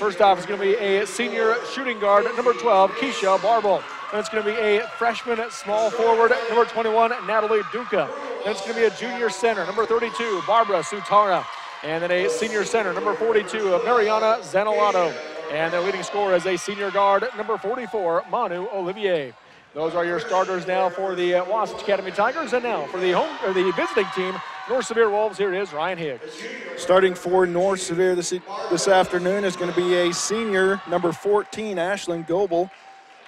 First off, it's going to be a senior shooting guard, number 12, Keisha Barble. Then it's going to be a freshman small forward, number 21, Natalie Duca. Then it's going to be a junior center, number 32, Barbara Sutara. And then a senior center, number 42, Mariana Zanolato. And their leading scorer is a senior guard, number 44, Manu Olivier. Those are your starters now for the Wastach Academy Tigers. And now for the visiting team, North Sevier Wolves, here is Ryan Higgs. Starting for North Sevier this afternoon is going to be a senior, number 14, Ashlyn Goebel.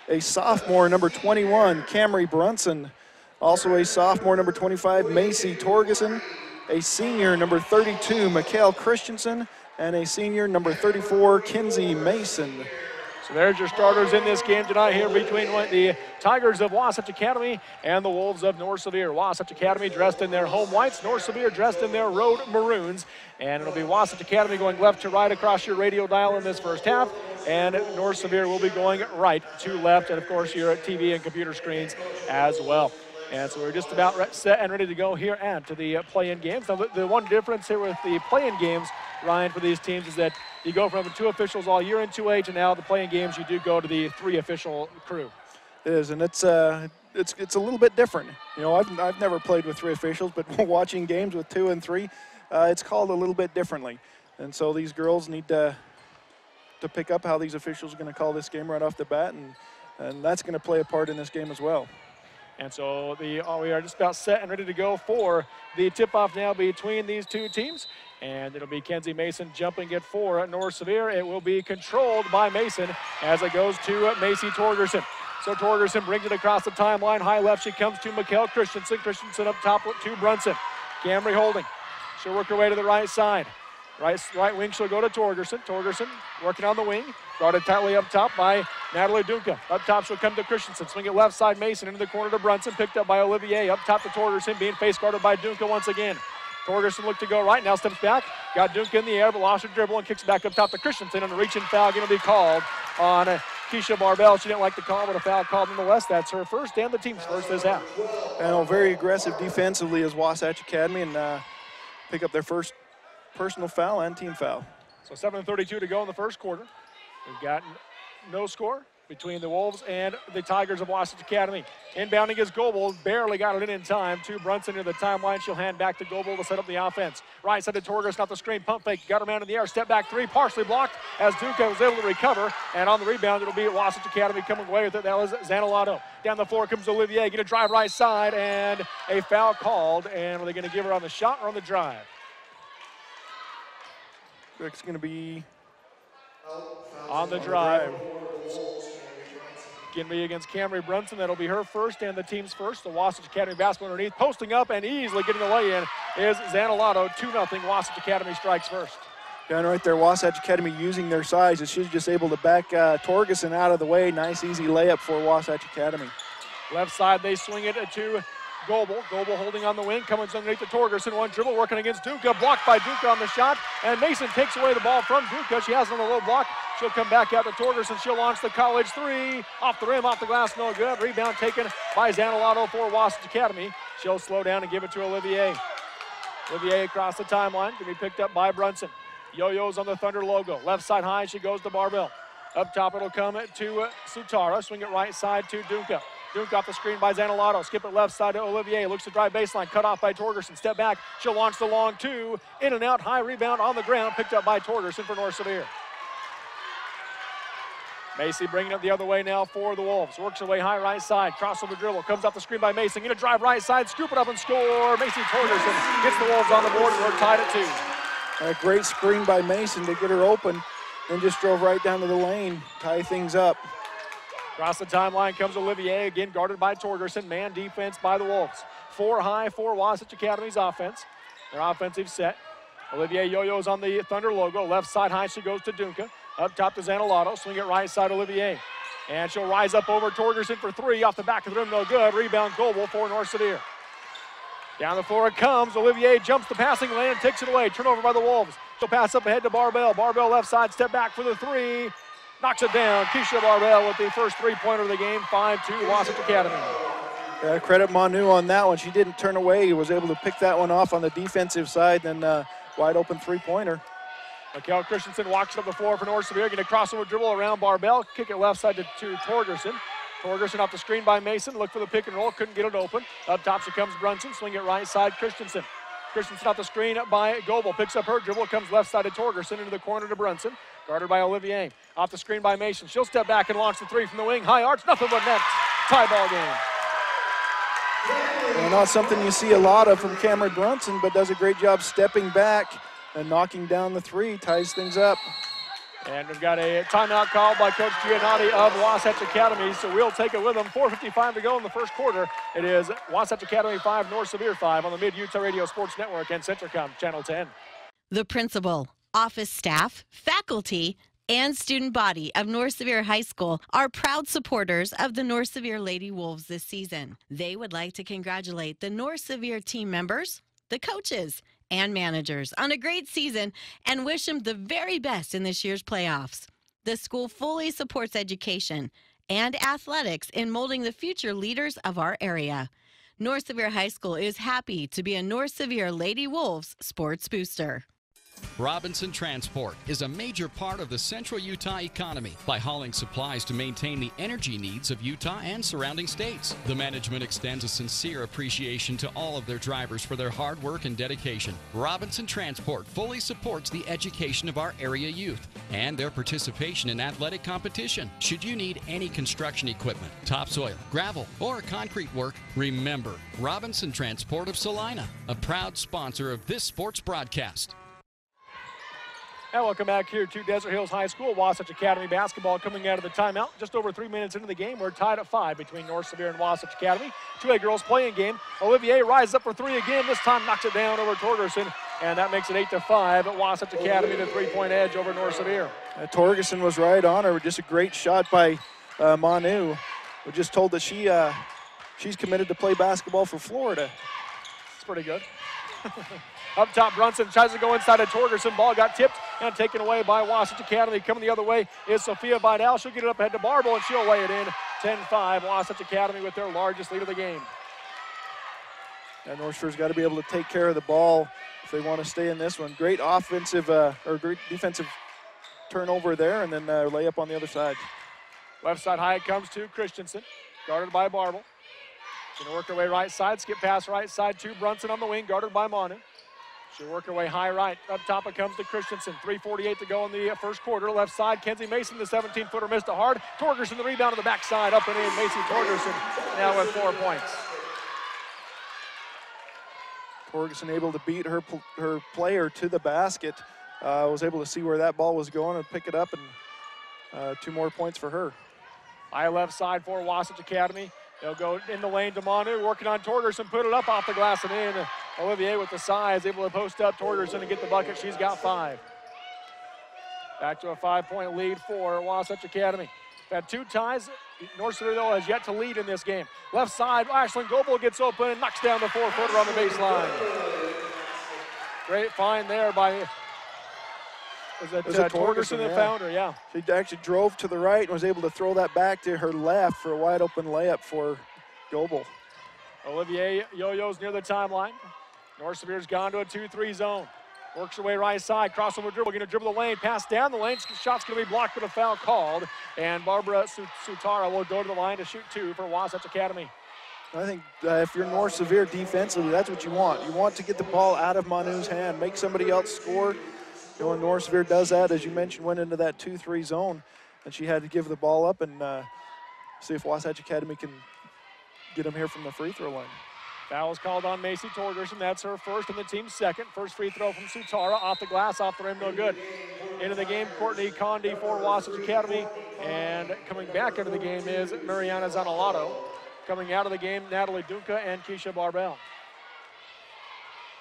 A sophomore, number 21, Camry Brunson. Also a sophomore, number 25, Macy Torgeson. A senior, number 32, Mikhail Christensen. And a senior, number 34, Kinsey Mason. So there's your starters in this game tonight here between the Tigers of Wastach Academy and the Wolves of North Sevier. Wastach Academy dressed in their home whites, North Sevier dressed in their road maroons. And it'll be Wastach Academy going left to right across your radio dial in this first half. And North Sevier will be going right to left, and of course your TV and computer screens as well. And so we're just about set and ready to go here at the play-in games. Now the one difference here with the play-in games, Ryan, for these teams is that you go from 2 officials all year in 2A to now the play-in games you do go to the 3 official crew. It is, and it's a little bit different. You know, I've never played with 3 officials, but watching games with 2 and 3, it's called a little bit differently. And so these girls need to pick up how these officials are going to call this game right off the bat, and that's going to play a part in this game as well. And so we are just about set and ready to go for the tip-off now between these two teams. And it'll be Kenzie Mason jumping it for North Sevier. It will be controlled by Mason as it goes to Macy Torgerson. So Torgerson brings it across the timeline. High left, she comes to Mikhail Christensen. Christensen up top to Brunson. Camry holding. She'll work her way to the right side. Right wing, she'll go to Torgerson. Torgerson working on the wing. Brought it tightly up top by Natalie Duca. Up top, she'll come to Christensen. Swing it left side, Mason into the corner to Brunson. Picked up by Olivier. Up top to Torgerson, being face guarded by Duca once again. Torgerson looked to go right, now steps back. Got Duca in the air, but lost her dribble and kicks back up top to Christensen. And a reach-in foul going to be called on Keisha Barbell. She didn't like the call, but a foul called nonetheless. That's her first and the team's first this half. And very aggressive defensively as Wastach Academy, and pick up their first personal foul and team foul. So 7:32 to go in the first quarter. We've got no score between the Wolves and the Tigers of Wastach Academy. Inbounding is Goebel, barely got it in time to Brunson near the timeline. She'll hand back to Goebel to set up the offense. Right side to Torgerson, off the screen, pump fake, got her man in the air, step back 3, partially blocked as Duca was able to recover. And on the rebound, it'll be Wastach Academy coming away with it. That was Zanolato. Down the floor comes Olivier, get a drive right side, and a foul called. And are they going to give her on the shot or on the drive? It's going to be on the drive. Going to be against Camry Brunson. That'll be her first and the team's first. The Wastach Academy basketball underneath. Posting up and easily getting the lay-in is Zanolato. 2-0. Wastach Academy strikes first. Down right there, Wastach Academy using their size. She's just able to back Torgerson out of the way. Nice, easy layup for Wastach Academy. Left side, they swing it to Goebel. Goebel holding on the wing, coming underneath to Torgerson. One dribble working against Duca. Blocked by Duca on the shot. And Mason takes away the ball from Duca. She has it on the low block. She'll come back out to Torgerson. She'll launch the college 3. Off the rim, off the glass, no good. Rebound taken by Zanolato for Wastach Academy. She'll slow down and give it to Olivier. Olivier across the timeline. Can be picked up by Brunson. Yo-Yo's on the Thunder logo. Left side high, she goes to Barbell. Up top, it'll come to Sutara. Swing it right side to Duca. Duca off the screen by Zanolato. Skip it left side to Olivier. Looks to drive baseline. Cut off by Torgerson. Step back. She'll launch the long 2. In and out. High rebound on the ground. Picked up by Torgerson for North Sevier. Macy bringing it the other way now for the Wolves. Works her way high right side. Crossover dribble. Comes off the screen by Mason. Going to drive right side. Scoop it up and score. Macy Torgerson gets the Wolves on the board, and we're tied at 2. A great screen by Mason to get her open. Then just drove right down to the lane. Tie things up. Across the timeline comes Olivier, again guarded by Torgerson. Man defense by the Wolves. 4 high for Wastach Academy's offense. Their offensive set. Olivier Yo-Yo's on the Thunder logo. Left side high, she goes to Duca. Up top to Zanolato. Swing it right side, Olivier. And she'll rise up over Torgerson for 3. Off the back of the rim, no good. Rebound Goebel for North Sevier. Down the floor it comes. Olivier jumps the passing lane and takes it away. Turnover by the Wolves. She'll pass up ahead to Barbell. Barbell left side, step back for the 3. Knocks it down. Keisha Barbell with the first 3-pointer of the game. 5-2 Wastach Academy. Credit Manu on that one. She didn't turn away. He was able to pick that one off on the defensive side. Then wide open 3-pointer. Mikhail Christensen walks up the floor for North Sevier. Going to crossover dribble around Barbell. Kick it left side to Torgerson. Torgerson off the screen by Mason. Look for the pick and roll. Couldn't get it open. Up top she comes Brunson. Swing it right side Christensen. Christensen off the screen by Goebel. Picks up her dribble. Comes left side to Torgerson into the corner to Brunson. Guarded by Olivier. Off the screen by Mason. She'll step back and launch the three from the wing. High arch. Nothing but net. Tie ball game. Well, not something you see a lot of from Cameron Brunson, but does a great job stepping back and knocking down the three. Ties things up. And we've got a timeout called by Coach Giannotti of Wastach Academy, so we'll take it with them. 4:55 to go in the first quarter. It is Wastach Academy 5, North Sevier 5 on the Mid-Utah Radio Sports Network and Centricom Channel 10. The principal, office staff, faculty, and student body of North Sevier High School are proud supporters of the North Sevier Lady Wolves this season. They would like to congratulate the North Sevier team members, the coaches, and managers on a great season and wish them the very best in this year's playoffs. The school fully supports education and athletics in molding the future leaders of our area. North Sevier High School is happy to be a North Sevier Lady Wolves sports booster. Robinson Transport is a major part of the central Utah economy by hauling supplies to maintain the energy needs of Utah and surrounding states. The management extends a sincere appreciation to all of their drivers for their hard work and dedication. Robinson Transport fully supports the education of our area youth and their participation in athletic competition. Should you need any construction equipment, topsoil, gravel, or concrete work, remember Robinson Transport of Salina, a proud sponsor of this sports broadcast. And welcome back here to Desert Hills High School. Wastach Academy basketball coming out of the timeout. Just over 3 minutes into the game, we're tied at 5 between North Sevier and Wastach Academy. 2A girls playing game. Olivier rises up for three again. This time knocks it down over Torgerson, and that makes it 8-5 at Wastach Academy, the three-point edge over North Sevier. Torgerson was right on her. Just a great shot by Manu. We're just told that she's committed to play basketball for Florida. It's pretty good. Up top, Brunson tries to go inside of Torgerson. Ball got tipped and taken away by Wastach Academy. Coming the other way is Sophia Vidal. She'll get it up ahead to Barble, and she'll lay it in. 10-5, Wastach Academy with their largest lead of the game. And North Shore's got to be able to take care of the ball if they want to stay in this one. Great offensive or great defensive turnover there, and then lay up on the other side. Left side high it comes to Christensen, guarded by Barble. Gonna work her way right side, skip pass right side to Brunson on the wing, guarded by Manu. She'll work her way high right. Up top it comes to Christensen. 3:48 to go in the first quarter. Left side, Kenzie Mason, the 17-footer, missed it hard. Torgerson, the rebound on the backside, up and in. Macy Torgerson now with 4 points. Torgerson able to beat her player to the basket. Was able to see where that ball was going and pick it up, and 2 more points for her. High left side for Wastach Academy. They'll go in the lane to Manu, working on Torgerson, put it up off the glass and in. Olivier with the size, able to post up Torgerson and get the bucket. She's got 5. Back to a 5-point lead for Wastach Academy. We've had 2 ties. North Sevier, though, has yet to lead in this game. Left side, Ashlyn Goebel gets open and knocks down the 4-footer on the baseline. Great find there by Torgerson that found her, yeah. She actually drove to the right and was able to throw that back to her left for a wide open layup for Goebel. Olivier yo-yos near the timeline. North Sevier's gone to a 2-3 zone. Works her way right side, crossover dribble, gonna dribble the lane, pass down the lane, shot's gonna be blocked with a foul called, and Barbara Sutara will go to the line to shoot 2 for Wastach Academy. I think if you're North Sevier defensively, that's what you want. You want to get the ball out of Manu's hand, make somebody else score. You know, when North Sevier does that, as you mentioned, went into that 2-3 zone, and she had to give the ball up and see if Wastach Academy can get them here from the free throw line. Foul is called on Macy Torgerson. That's her first and the team's second. First free throw from Sutara, off the glass, off the rim, no good. Into the game, Courtney Condi for Wastach Academy. And coming back into the game is Mariana Zanalato. Coming out of the game, Natalie Dunca and Keisha Barbell.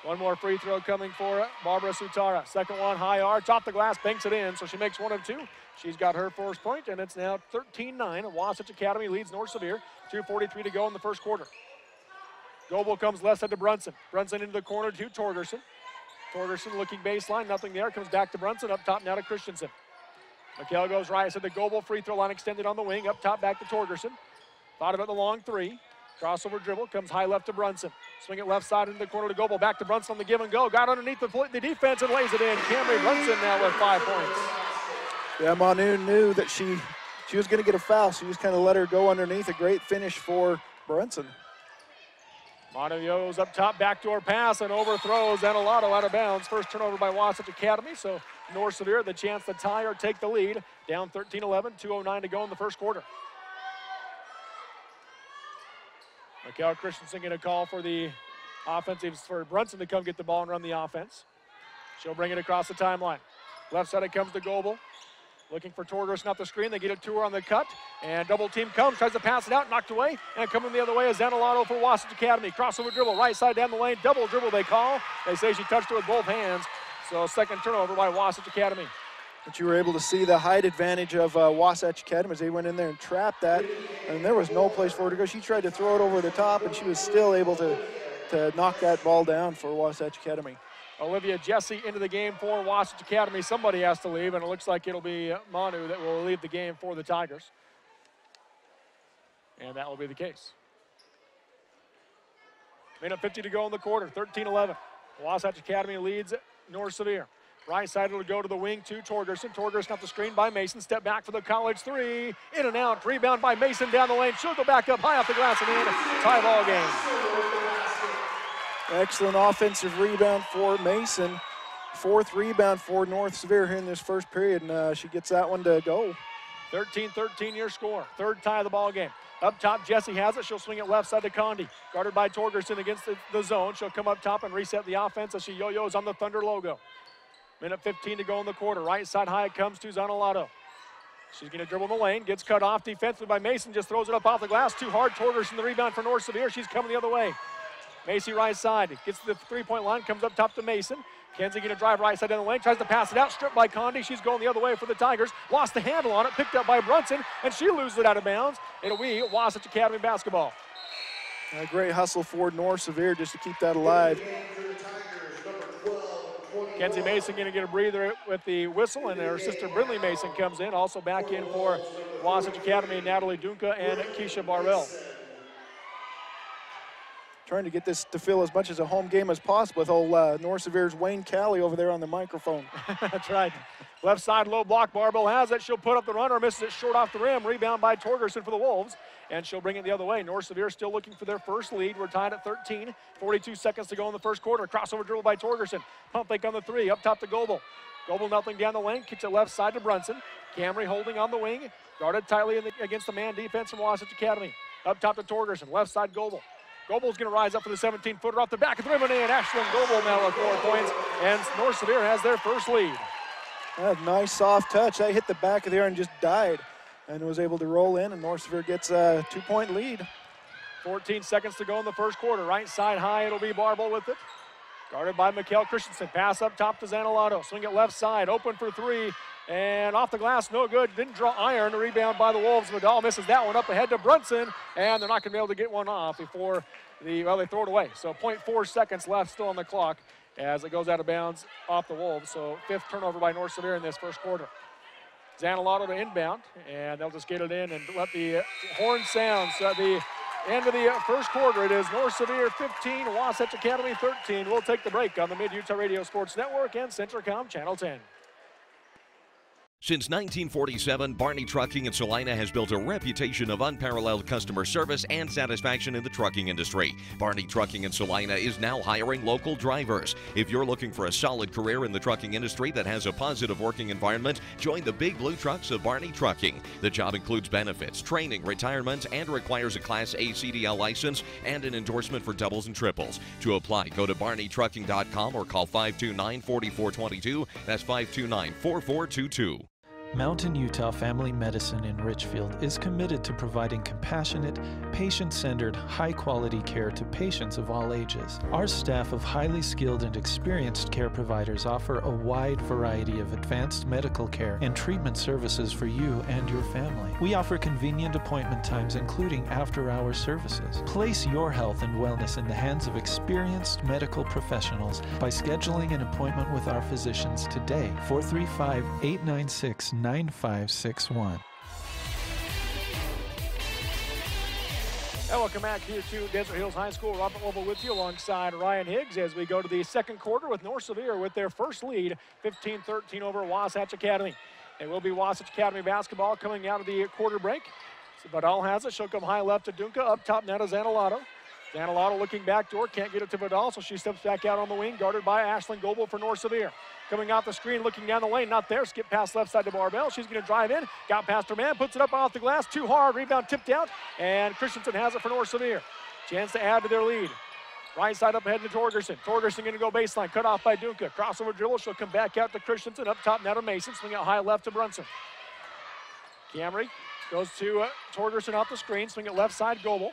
One more free throw coming for Barbara Sutara. Second one, high arch, off the glass, banks it in, so she makes 1 of 2. She's got her first point, and it's now 13-9. Wastach Academy leads North Sevier. 2:43 to go in the first quarter. Goebel comes left side to Brunson. Brunson into the corner to Torgerson. Torgerson looking baseline, nothing there. Comes back to Brunson, up top now to Christensen. McHale goes right side to Goebel. Free throw line extended on the wing. Up top back to Torgerson. Thought about the long 3. Crossover dribble, comes high left to Brunson. Swing it left side into the corner to Goebel. Back to Brunson on the give and go. Got underneath the defense and lays it in. Camry Brunson now with 5 points. Yeah, Manu knew that she was going to get a foul, so he just kind of let her go underneath. A great finish for Brunson. Montevideo up top, backdoor pass, and overthrows Analato out of bounds. First turnover by Wastach Academy, so North Sevier the chance to tie or take the lead. Down 13-11, 2:09 to go in the first quarter. Mikhail Christensen going to call for the offensive for Brunson to come get the ball and run the offense. She'll bring it across the timeline. Left side it comes to Goebel. Looking for Torgerson off the screen. They get it to her on the cut. And double team comes, tries to pass it out, knocked away. And coming the other way is Zanalato for Wastach Academy. Crossover dribble, right side down the lane. Double dribble they call. They say she touched it with both hands. So second turnover by Wastach Academy. But you were able to see the height advantage of Wasatch Academy as they went in there and trapped that. And there was no place for her to go. She tried to throw it over the top, and she was still able to knock that ball down for Wasatch Academy. Olivia Jesse into the game for Wastach Academy. Somebody has to leave, and it looks like it'll be Manu that will leave the game for the Tigers. And that will be the case. Minute 50 to go in the quarter, 13-11. Wasatch Academy leads North Sevier. Right side will go to the wing to Torgerson. Torgerson off the screen by Mason. Step back for the college three. In and out. Rebound by Mason down the lane. She'll go back up high off the glass and in. Tie ball game. Excellent offensive rebound for Mason. Fourth rebound for North Sevier here in this first period, and she gets that one to go. 13-13 your score. Third tie of the ball game. Up top, Jesse has it. She'll swing it left side to Condi. Guarded by Torgerson against the zone. She'll come up top and reset the offense as she yo-yos on the Thunder logo. Minute 15 to go in the quarter. Right side high it comes to Zanalato. She's going to dribble in the lane. Gets cut off defensively by Mason. Just throws it up off the glass. Too hard. Torgerson the rebound for North Sevier. She's coming the other way. Macy right side. Gets to the three-point line. Comes up top to Mason. Kenzie going to drive right side down the lane. Tries to pass it out. Stripped by Condi. She's going the other way for the Tigers. Lost the handle on it. Picked up by Brunson. And she loses it out of bounds. It'll be Wasatch Academy basketball. A great hustle for North Sevier just to keep that alive. Kenzie Mason going to get a breather with the whistle, and her sister Brindley Mason comes in. Also back in for Wasatch Academy, Natalie Dunca and Keisha Barrell. Trying to get this to feel as much as a home game as possible with old North Sevier's Wayne Calley over there on the microphone. That's right. Left side low block, Barbell has it. She'll put up the runner, misses it short off the rim. Rebound by Torgerson for the Wolves, and she'll bring it the other way. North Sevier still looking for their first lead. We're tied at 13. 42 seconds to go in the first quarter. Crossover dribble by Torgerson. Pump fake on the three. Up top to Goebel. Goebel nothing down the lane. Kicks it left side to Brunson. Camry holding on the wing. Guarded tightly against the man defense from Wasatch Academy. Up top to Torgerson. Left side Goebel. Goebel's going to rise up for the 17-footer off the back of the rim and in. Ashlyn Goebel now with 4 points, and North Sevier has their first lead. That nice soft touch. That hit the back of the and just died, and was able to roll in, and North Sevier gets a 2-point lead. 14 seconds to go in the first quarter. Right side high, it'll be Barbell with it. Guarded by Mikhail Christensen. Pass up top to Zanalato. Swing it left side, open for three. And off the glass, no good. Didn't draw iron. The rebound by the Wolves. Medall misses that one up ahead to Brunson. And they're not going to be able to get one off before they throw it away. So 0.4 seconds left still on the clock as it goes out of bounds off the Wolves. So 5th turnover by North Sevier in this first quarter. Zanalato to inbound. And they'll just get it in and let the horn sound. So at the end of the first quarter, it is North Sevier 15, Wasatch Academy 13. We'll take the break on the Mid-Utah Radio Sports Network and Centricom Channel 10. Since 1947, Barney Trucking in Salina has built a reputation of unparalleled customer service and satisfaction in the trucking industry. Barney Trucking in Salina is now hiring local drivers. If you're looking for a solid career in the trucking industry that has a positive working environment, join the big blue trucks of Barney Trucking. The job includes benefits, training, retirement, and requires a Class A CDL license and an endorsement for doubles and triples. To apply, go to barneytrucking.com or call 529-4422. That's 529-4422. Mountain Utah Family Medicine in Richfield is committed to providing compassionate, patient-centered, high-quality care to patients of all ages. Our staff of highly skilled and experienced care providers offer a wide variety of advanced medical care and treatment services for you and your family. We offer convenient appointment times, including after-hours services. Place your health and wellness in the hands of experienced medical professionals by scheduling an appointment with our physicians today. 435-896-9561. And welcome back here to Desert Hills High School. Robert Lovell with you alongside Ryan Higgs as we go to the second quarter with North Sevier with their first lead, 15-13 over Wastach Academy. It will be Wastach Academy basketball coming out of the quarter break. So Vidal has it. She'll come high left to Dunca. Up top now to Zanalato. Zanalato looking back door. Can't get it to Vidal, so she steps back out on the wing, guarded by Ashlyn Goebel for North Sevier. Coming off the screen, looking down the lane, not there. Skip pass left side to Barbell. She's going to drive in. Got past her man, puts it up off the glass. Too hard. Rebound tipped out, and Christensen has it for North Sevier. Chance to add to their lead. Right side up ahead to Torgerson. Torgerson going to go baseline. Cut off by Dunca. Crossover dribble. She'll come back out to Christensen. Up top now to Mason. Swing out high left to Brunson. Camry goes to Torgerson off the screen. Swing it left side, Goebel.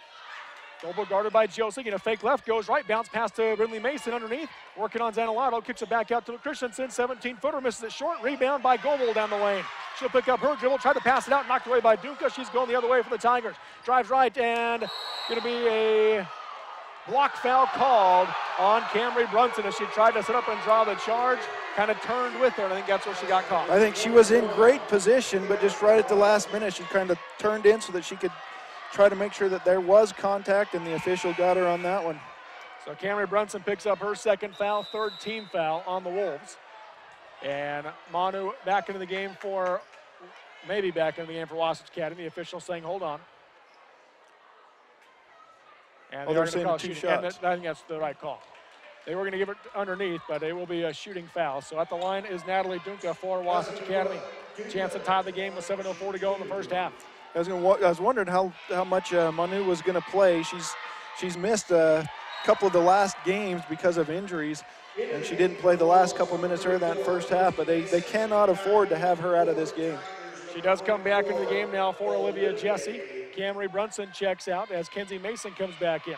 Goebel guarded by Josie. Going to fake left. Goes right. Bounce pass to Brindley Mason underneath. Working on Zanalato. Kicks it back out to Christensen. 17-footer. Misses it short. Rebound by Goebel down the lane. She'll pick up her dribble. Try to pass it out. Knocked away by Dunca. She's going the other way for the Tigers. Drives right and going to be a block foul called on Camry Brunson as she tried to set up and draw the charge. Kind of turned with her, and I think that's where she got caught. I think she was in great position, but just right at the last minute, she kind of turned in so that she could try to make sure that there was contact, and the official got her on that one. So Camry Brunson picks up her second foul, third team foul on the Wolves. And Manu back into the game for, maybe back into the game for Wastach Academy. The official saying, hold on. And they're saying 2 shots. I think that's the right call. They were going to give it underneath, but it will be a shooting foul. So at the line is Natalie Dunca for Wastach Academy. Chance to tie the game with 7:04 to go in the first half. I was wondering how much Manu was going to play. She's missed a couple of the last games because of injuries, and she didn't play the last couple of minutes during that first half, but they cannot afford to have her out of this game. She does come back into the game now for Olivia Jesse. Camry Brunson checks out as Kenzie Mason comes back in.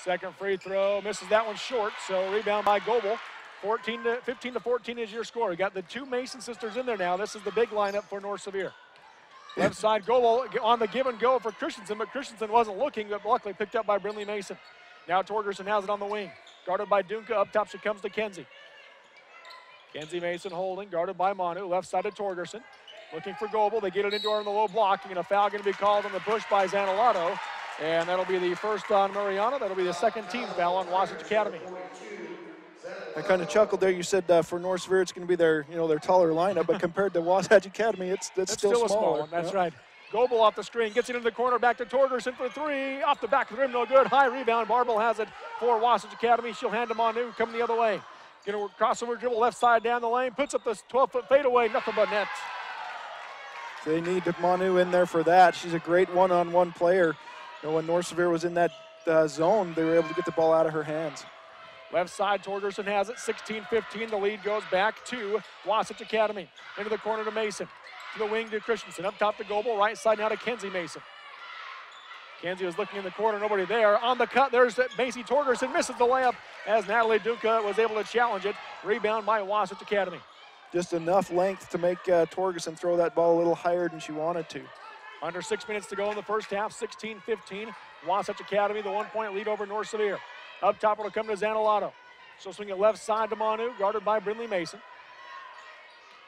Second free throw, misses that one short, so rebound by Goebel. 15-14 is your score. We got the two Mason sisters in there now. This is the big lineup for North Sevier. Left side Goebel on the give and go for Christensen, but Christensen wasn't looking, but luckily picked up by Brindley Mason. Now Torgerson has it on the wing. Guarded by Dunca, up top she comes to Kenzie. Kenzie Mason holding, guarded by Manu, left side to Torgerson. Looking for Goebel, they get it into her in the low block, and a foul going to be called on the push by Zanalato. And that'll be the first on Mariana. That'll be the second team foul on Wastach Academy. I kind of chuckled there. You said for North Sevier it's going to be their taller lineup, but compared to Wastach Academy, it's still a small one. That's right. Goebel off the screen, gets it into the corner, back to Torgerson for three. Off the back of the rim, no good. High rebound. Barbell has it for Wastach Academy. She'll hand to Manu, coming the other way. Going to crossover dribble left side down the lane, puts up this 12-foot fadeaway, nothing but net. They need Manu in there for that. She's a great one-on-one player. When North Sevier was in that zone, they were able to get the ball out of her hands. Left side, Torgerson has it, 16-15. The lead goes back to Wastach Academy. Into the corner to Mason. To the wing to Christensen. Up top to Goebel. Right side now to Kenzie Mason. Kenzie was looking in the corner, nobody there. On the cut, there's Macy Torgerson. Misses the layup as Natalie Dunca was able to challenge it. Rebound by Wastach Academy. Just enough length to make Torgerson throw that ball a little higher than she wanted to. Under 6 minutes to go in the first half, 16-15. Wastach Academy, the 1-point lead over North Sevier. Up top, it'll come to Zanalato. She'll swing it left side to Manu, guarded by Brindley Mason.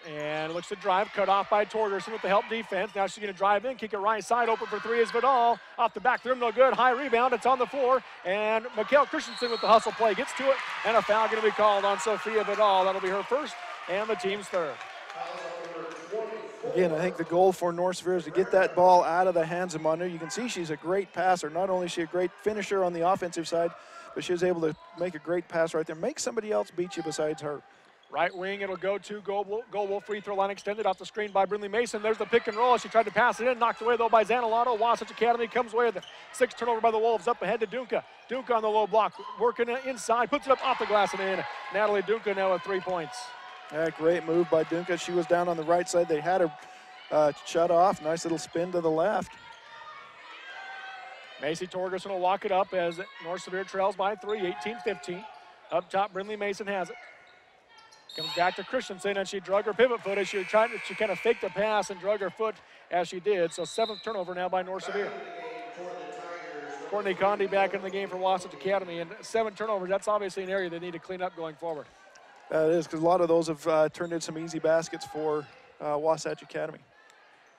And looks to drive, cut off by Torgerson with the help defense. Now she's going to drive in, kick it right side, open for three is Vidal. Off the back of the rim, no good. High rebound, it's on the floor. And Mikhail Christensen with the hustle play gets to it. And a foul going to be called on Sophia Vidal. That'll be her first and the team's third. Again, I think the goal for North Sevier is to get that ball out of the hands of Manu. You can see she's a great passer. Not only is she a great finisher on the offensive side, but she was able to make a great pass right there. Make somebody else beat you besides her. Right wing, it'll go to Goebel. Free throw line extended off the screen by Brindley Mason. There's the pick and roll. She tried to pass it in, knocked away though by Zanalato. Wastach Academy comes away with it. 6 turnover by the Wolves. Up ahead to Dunca. Dunca on the low block, working inside, puts it up off the glass and in. Natalie Dunca now with 3 points. Yeah, great move by Dunca. She was down on the right side. They had her shut off. Nice little spin to the left. Macy Torgerson will walk it up as North Sevier trails by 3, 18-15. Up top, Brindley Mason has it. Comes back to Christensen, and she drug her pivot foot as she kind of faked the pass and drug her foot as she did. So 7th turnover now by North Sevier. Courtney Condi back in the game for Wastach Academy, and 7 turnovers. That's obviously an area they need to clean up going forward. It is, because a lot of those have turned into some easy baskets for Wastach Academy.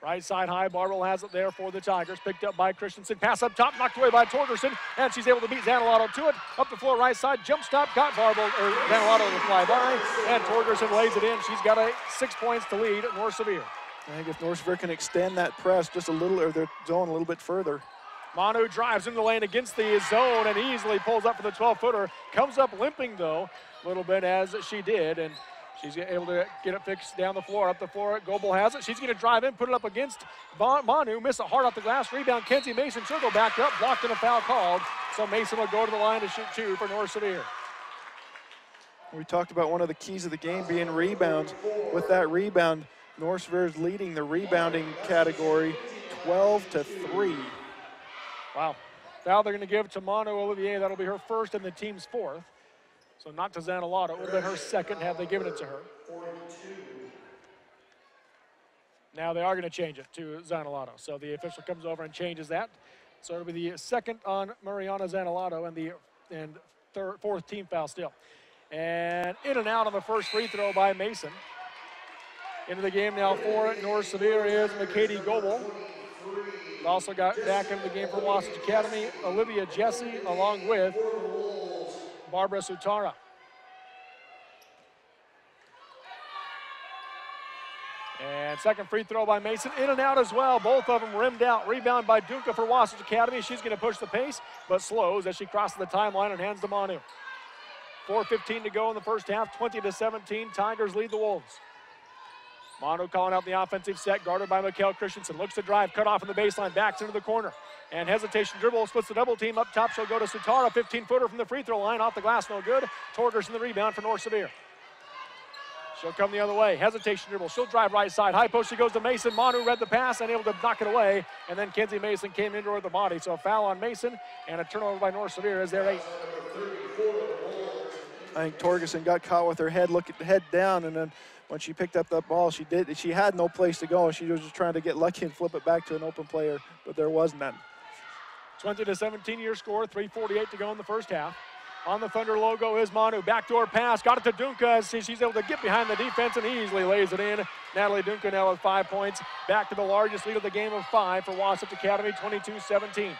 Right side high, Barble has it there for the Tigers. Picked up by Christensen. Pass up top, knocked away by Torgerson, and she's able to beat Zanalato to it. Up the floor, right side, jump stop, got Barble, or Zanalato to fly by, and Torgerson lays it in. She's got 6 points to lead North Sevier. I think if North Sevier can extend that press just a little, or their zone a little bit further. Manu drives into the lane against the zone and easily pulls up for the 12-footer. Comes up limping, though, a little bit as she did, and she's able to get it fixed down the floor. Up the floor, Goebel has it. She's going to drive in, put it up against Manu, miss it hard off the glass. Rebound, Kenzie Mason. She'll go back up, blocked and a foul called. So Mason will go to the line to shoot 2 for North Sevier. We talked about one of the keys of the game being rebounds. With that rebound, North Sevier is leading the rebounding category 12-3. Wow. Foul they're going to give to Manu Olivier. That'll be her first and the team's 4th. So not to Zanalato. It would have been her second had they given it to her. Now they are going to change it to Zanalato. So the official comes over and changes that. So it'll be the second on Mariana Zanalato and the fourth team foul still. And in and out on the first free throw by Mason. Into the game now for North Sevier is McKady Goebel. Also got back into the game for Wastach Academy, Olivia Jesse, along with Barbara Sutara. And second free throw by Mason, in and out as well. Both of them rimmed out. Rebound by Dunca for Wastach Academy. She's going to push the pace, but slows as she crosses the timeline and hands to Manu. 4:15 to go in the first half, 20-17. Tigers lead the Wolves. Manu calling out the offensive set, guarded by Mikkel Christensen. Looks to drive, cut off in the baseline, backs into the corner. And hesitation dribble, splits the double team. Up top, she'll go to Sutara, 15-footer from the free throw line. Off the glass, no good. Torgerson the rebound for North Sevier. She'll come the other way, hesitation dribble. She'll drive right side, high post, she goes to Mason. Manu read the pass and able to knock it away. And then Kenzie Mason came into her with the body. So a foul on Mason and a turnover by North Sevier as they're 8. I think Torgerson got caught with her head down, and then when she picked up that ball, she had no place to go. She was just trying to get lucky and flip it back to an open player, but there was none. 20-17 your score, 3:48 to go in the first half. On the Thunder logo is Manu. Backdoor pass, got it to Dunca as she's able to get behind the defense and easily lays it in. Natalie Dunca now with 5 points. Back to the largest lead of the game of 5 for Wastach Academy, 22-17.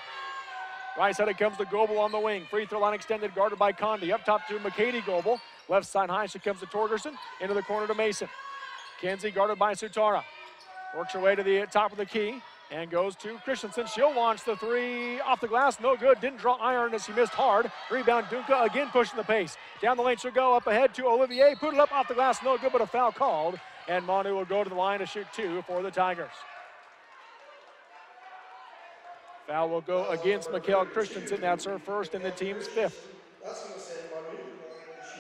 Right side it comes to Goebel on the wing. Free throw line extended, guarded by Condi. Up top to McKady Goebel. Left side high, she comes to Torgerson. Into the corner to Mason. Kenzie guarded by Sutara. Works her way to the top of the key and goes to Christensen. She'll launch the 3 off the glass. No good. Didn't draw iron as she missed hard. Rebound Dunca again pushing the pace. Down the lane she'll go up ahead to Olivier. Put it up off the glass. No good, but a foul called. And Manu will go to the line to shoot 2 for the Tigers. Foul will go against Mikkel Christensen. That's her first and the team's 5th.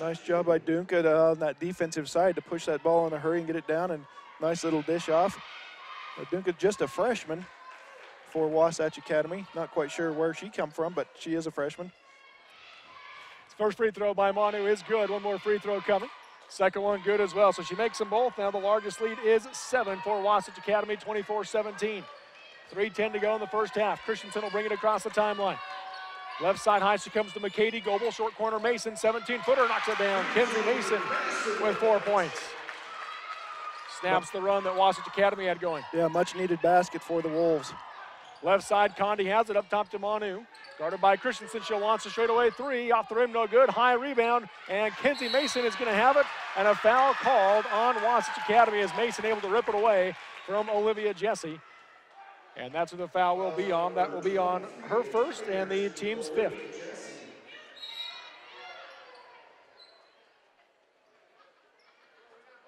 Nice job by Dunca on that defensive side to push that ball in a hurry and get it down, and nice little dish off. Dunca just a freshman for Wastach Academy. Not quite sure where she come from, but she is a freshman. First free throw by Manu is good. One more free throw coming. Second one good as well. So she makes them both. Now the largest lead is 7 for Wastach Academy, 24-17. 3:10 to go in the first half. Christensen will bring it across the timeline. Left side high, she comes to McKady Goebel. Short corner Mason, 17-footer, knocks it down. Kenzie Mason with 4 points. Snaps the run that Wastach Academy had going. Yeah, much needed basket for the Wolves. Left side, Condi has it up top to Manu. Guarded by Christensen, she'll launch a straightaway 3. Off the rim, no good. High rebound, and Kenzie Mason is going to have it. And a foul called on Wastach Academy as Mason able to rip it away from Olivia Jesse. And that's who the foul will be on. That will be on her first and the team's 5th.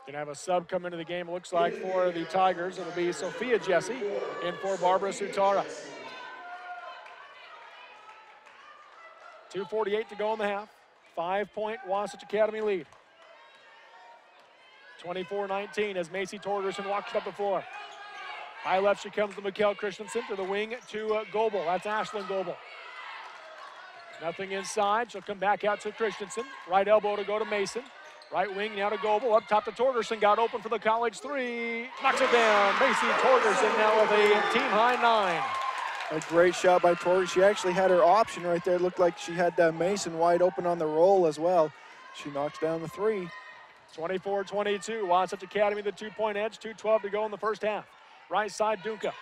Gonna have a sub come into the game, it looks like, for the Tigers. It'll be Sophia Jesse in for Barbara Sutara. 2:48 to go in the half. 5-point Wastach Academy lead. 24-19 as Macy Torgerson walks up the floor. High left, she comes to Mikkel Christensen, to the wing to Goebel. That's Ashlyn Goebel. Nothing inside. She'll come back out to Christensen. Right elbow to go to Mason. Right wing now to Goebel. Up top to Torgerson. Got open for the college 3. Knocks it down. Macy Torgerson now with a team-high 9. A great shot by Torgerson. She actually had her option right there. It looked like she had Mason wide open on the roll as well. She knocks down the 3. 24-22. Wastach Academy the 2-point edge. 2:12 to go in the first half. Right side, Dunka.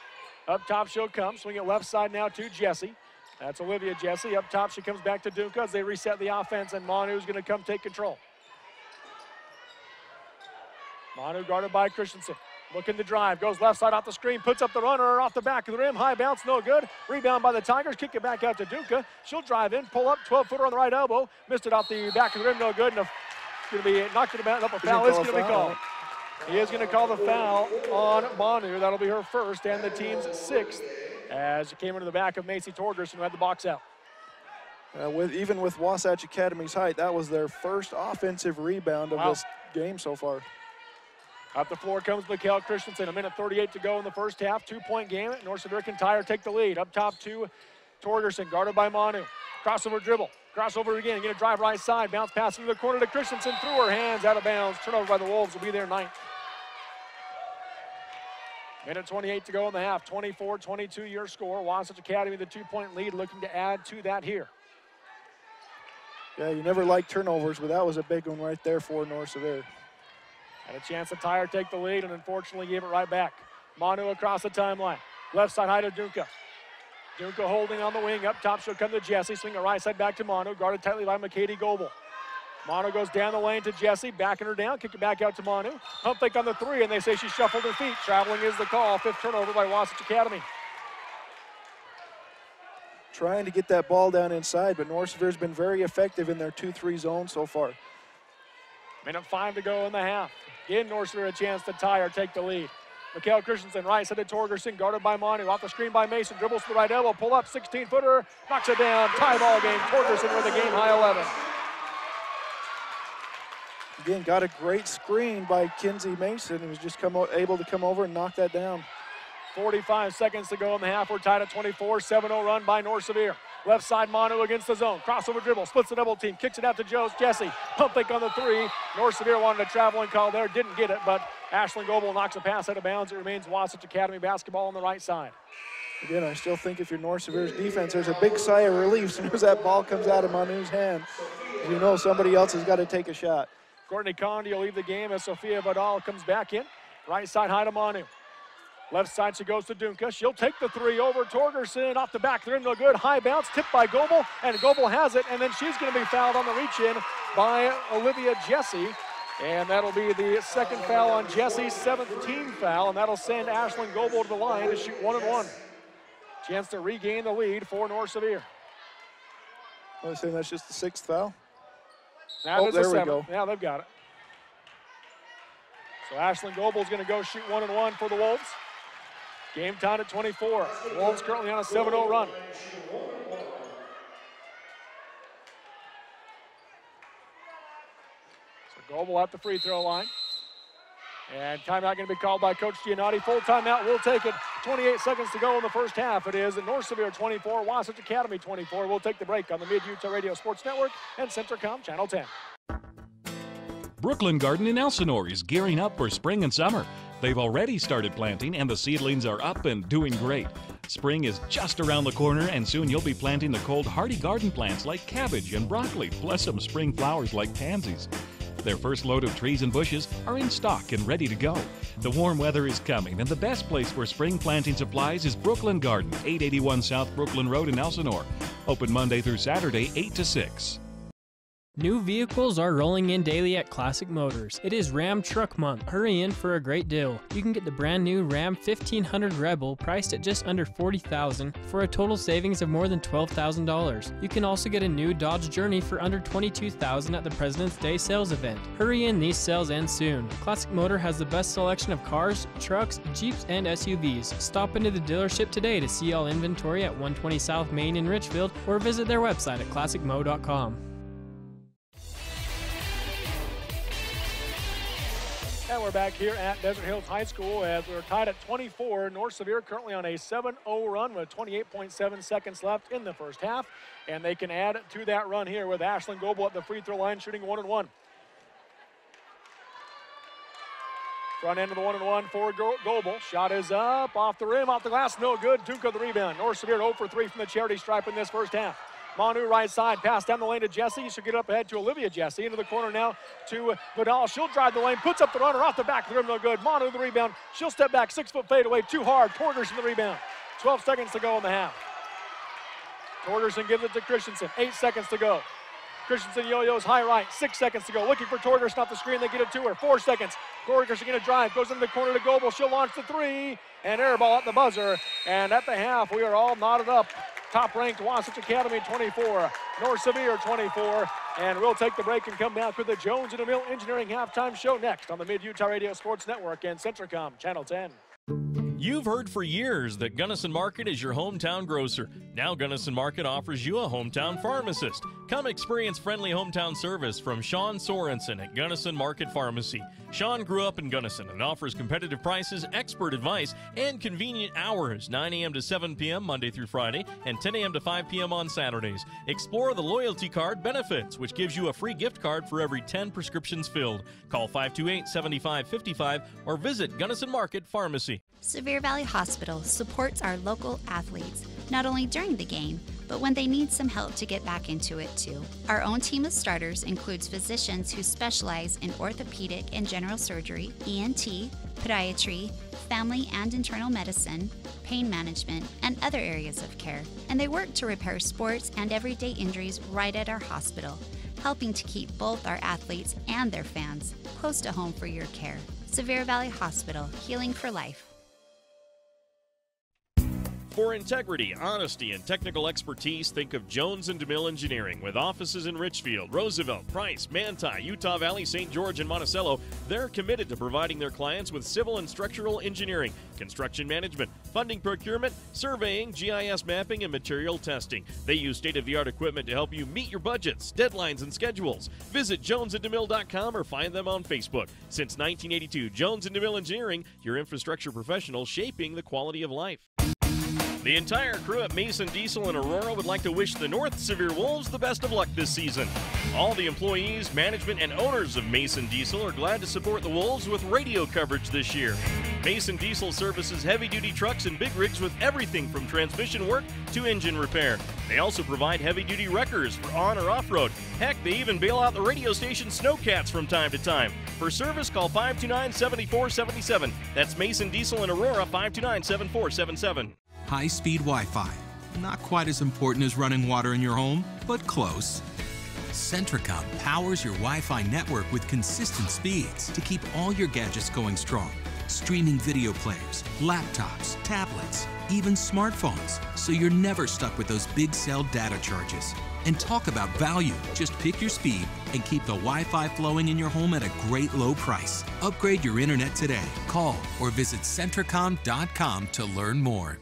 Up top, she'll come. Swing it left side now to Jesse. That's Olivia Jesse. Up top, she comes back to Dunka as they reset the offense, and Manu's going to come take control. Manu guarded by Christensen. Looking to drive, goes left side off the screen, puts up the runner off the back of the rim. High bounce, no good. Rebound by the Tigers, kick it back out to Dunka. She'll drive in, pull up, 12-footer on the right elbow. Missed it off the back of the rim, no good. And going to be knocked it up. A foul is going to be called. He is going to call the foul on Manu. That'll be her first and the team's sixth as it came into the back of Macy Torgerson, who had the box out. Even with Wasatch Academy's height, that was their first offensive rebound of this game so far. Up the floor comes Mikhail Christensen. 1:38 to go in the first half. 2-point game. North Sevier can tie or take the lead. Up top to Torgerson, guarded by Manu. Crossover dribble. Crossover again. Going to drive right side. Bounce pass into the corner to Christensen. Through her hands, out of bounds. Turnover by the Wolves will be their ninth. 1:28 to go in the half. 24-22 your score. Wasatch Academy, the 2-point lead, looking to add to that here. Yeah, you never like turnovers, but that was a big one right there for North Sevier. Had a chance to tie or take the lead, and unfortunately gave it right back. Manu across the timeline. Left side high to Dunka. Dunka holding on the wing. Up top, she'll come to Jesse. Swing it right side back to Manu. Guarded tightly by McKady Goebel. Manu goes down the lane to Jesse, backing her down. Kick it back out to Manu. Pump fake on the three, and they say she shuffled her feet. Traveling is the call. 5th turnover by Wasatch Academy. Trying to get that ball down inside, but North Sevier's been very effective in their 2-3 zone so far. 1:05 to go in the half. Again, North Sevier a chance to tie or take the lead. Mikhail Christensen, right side to Torgerson, guarded by Manu. Off the screen by Mason, dribbles to the right elbow, pull up, 16-footer, knocks it down. Tie ball game. Torgerson with a game high 11. Again, got a great screen by Kinsey Mason. He was just able to come over and knock that down. 45 seconds to go in the half. We're tied at 24. 7-0 run by North Sevier. Left side, Manu against the zone. Crossover dribble, splits the double team, kicks it out to Jesse. Pump fake on the three. North Sevier wanted a traveling call there, didn't get it, but Ashlyn Goebel knocks a pass out of bounds. It remains Wasatch Academy basketball on the right side. Again, I still think if you're North Sevier's defense, there's a big sigh of relief as soon as that ball comes out of Manu's hand. You know somebody else has got to take a shot. Courtney Condi will leave the game as Sophia Vidal comes back in. Right side high to Manu. Left side, she goes to Dunka. She'll take the three over Torgerson. Off the back, they're in no good. High bounce, tipped by Goebel, and Goebel has it, and then she's going to be fouled on the reach-in by Olivia Jesse. And that'll be the second foul on Jesse's 7th team foul, and that'll send Ashlyn Goebel to the line to shoot 1-1. Chance to regain the lead for North Sevier. I was saying that's just the 6th foul. Now there we go. Yeah, they've got it. So Ashlyn Goebel's going to go shoot 1-1 for the Wolves. Game time at 24. Wolves currently on a 7-0 run. So Goebel at the free throw line. And timeout going to be called by Coach Giannotti. Full timeout, we'll take it. 28 seconds to go in the first half. It is North Sevier 24, Wasatch Academy 24. We'll take the break on the Mid-Utah Radio Sports Network and Centricom Channel 10. Brooklyn Garden in Elsinore is gearing up for spring and summer. They've already started planting and the seedlings are up and doing great. Spring is just around the corner and soon you'll be planting the cold hardy garden plants like cabbage and broccoli, plus some spring flowers like pansies. Their first load of trees and bushes are in stock and ready to go. The warm weather is coming and the best place for spring planting supplies is Brooklyn Garden, 881 South Brooklyn Road in Elsinore. Open Monday through Saturday, 8 to 6. New vehicles are rolling in daily at Classic Motors. It is Ram Truck Month. Hurry in for a great deal. You can get the brand new Ram 1500 Rebel priced at just under $40,000 for a total savings of more than $12,000. You can also get a new Dodge Journey for under $22,000 at the President's Day sales event. Hurry in, these sales end soon. Classic Motor has the best selection of cars, trucks, Jeeps, and SUVs. Stop into the dealership today to see all inventory at 120 South Main in Richfield or visit their website at classicmo.com. And we're back here at Desert Hills High School as we're tied at 24. North Sevier currently on a 7-0 run with 28.7 seconds left in the first half. And they can add to that run here with Ashlyn Goebel at the free throw line shooting 1-1. Front end of the 1-1 for Goebel. Shot is up, off the rim, off the glass, no good. Dunka the rebound. North Sevier 0 for 3 from the charity stripe in this first half. Manu right side, pass down the lane to Jesse. She'll get up ahead to Olivia Jesse. Into the corner now to Vidal. She'll drive the lane, puts up the runner off the back of the rim, no good. Manu the rebound. She'll step back, 6-foot fadeaway, too hard. Torgerson the rebound. 12 seconds to go in the half. Torgerson gives it to Christensen, 8 seconds to go. Christensen yo-yos high right, 6 seconds to go. Looking for Torgerson off the screen, they get it to her, 4 seconds. Torgerson gonna drive, goes into the corner to Goebel. She'll launch the three, and air ball at the buzzer. And at the half, we are all knotted up. Top-ranked Wastach Academy 24, North Sevier 24. And we'll take the break and come back with the Jones and DeMille Engineering halftime show next on the Mid-Utah Radio Sports Network and Centricom Channel 10. You've heard for years that Gunnison Market is your hometown grocer. Now Gunnison Market offers you a hometown pharmacist. Come experience friendly hometown service from Sean Sorensen at Gunnison Market Pharmacy. Sean grew up in Gunnison and offers competitive prices, expert advice, and convenient hours, 9 a.m. to 7 p.m. Monday through Friday and 10 a.m. to 5 p.m. on Saturdays. Explore the loyalty card benefits, which gives you a free gift card for every 10 prescriptions filled. Call 528-7555 or visit Gunnison Market Pharmacy. Sevier Valley Hospital supports our local athletes, not only during the game, but when they need some help to get back into it too. Our own team of starters includes physicians who specialize in orthopedic and general surgery, ENT, podiatry, family and internal medicine, pain management, and other areas of care. And they work to repair sports and everyday injuries right at our hospital, helping to keep both our athletes and their fans close to home for your care. Sevier Valley Hospital, healing for life. For integrity, honesty, and technical expertise, think of Jones and DeMille Engineering. With offices in Richfield, Roosevelt, Price, Manti, Utah Valley, St. George, and Monticello, they're committed to providing their clients with civil and structural engineering, construction management, funding procurement, surveying, GIS mapping, and material testing. They use state-of-the-art equipment to help you meet your budgets, deadlines, and schedules. Visit jonesanddemille.com or find them on Facebook. Since 1982, Jones and DeMille Engineering, your infrastructure professional shaping the quality of life. The entire crew at Mason Diesel in Aurora would like to wish the North Sevier Wolves the best of luck this season. All the employees, management, and owners of Mason Diesel are glad to support the Wolves with radio coverage this year. Mason Diesel services heavy-duty trucks and big rigs with everything from transmission work to engine repair. They also provide heavy-duty wreckers for on or off-road. Heck, they even bail out the radio station Snowcats from time to time. For service, call 529-7477. That's Mason Diesel in Aurora, 529-7477. High-speed Wi-Fi. Not quite as important as running water in your home, but close. Centricom powers your Wi-Fi network with consistent speeds to keep all your gadgets going strong. Streaming video players, laptops, tablets, even smartphones, so you're never stuck with those big cell data charges. And talk about value. Just pick your speed and keep the Wi-Fi flowing in your home at a great low price. Upgrade your internet today. Call or visit Centricom.com to learn more.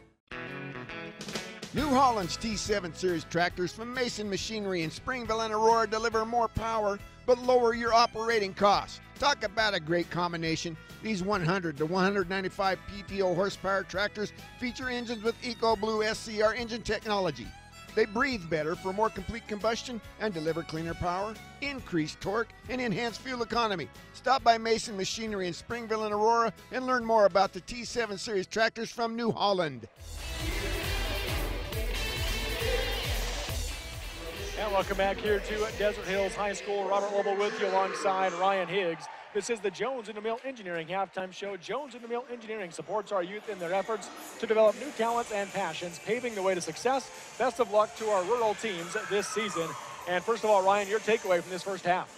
New Holland's T7 Series tractors from Mason Machinery in Springville and Aurora deliver more power but lower your operating costs. Talk about a great combination. These 100 to 195 PTO horsepower tractors feature engines with EcoBlue SCR engine technology. They breathe better for more complete combustion and deliver cleaner power, increased torque, and enhanced fuel economy. Stop by Mason Machinery in Springville and Aurora and learn more about the T7 Series tractors from New Holland. And welcome back here to Desert Hills High School. Robert Lobel with you alongside Ryan Higgs. This is the Jones and DeMille Engineering halftime show. Jones and DeMille Engineering supports our youth in their efforts to develop new talents and passions, paving the way to success. Best of luck to our rural teams this season. And first of all, Ryan, your takeaway from this first half.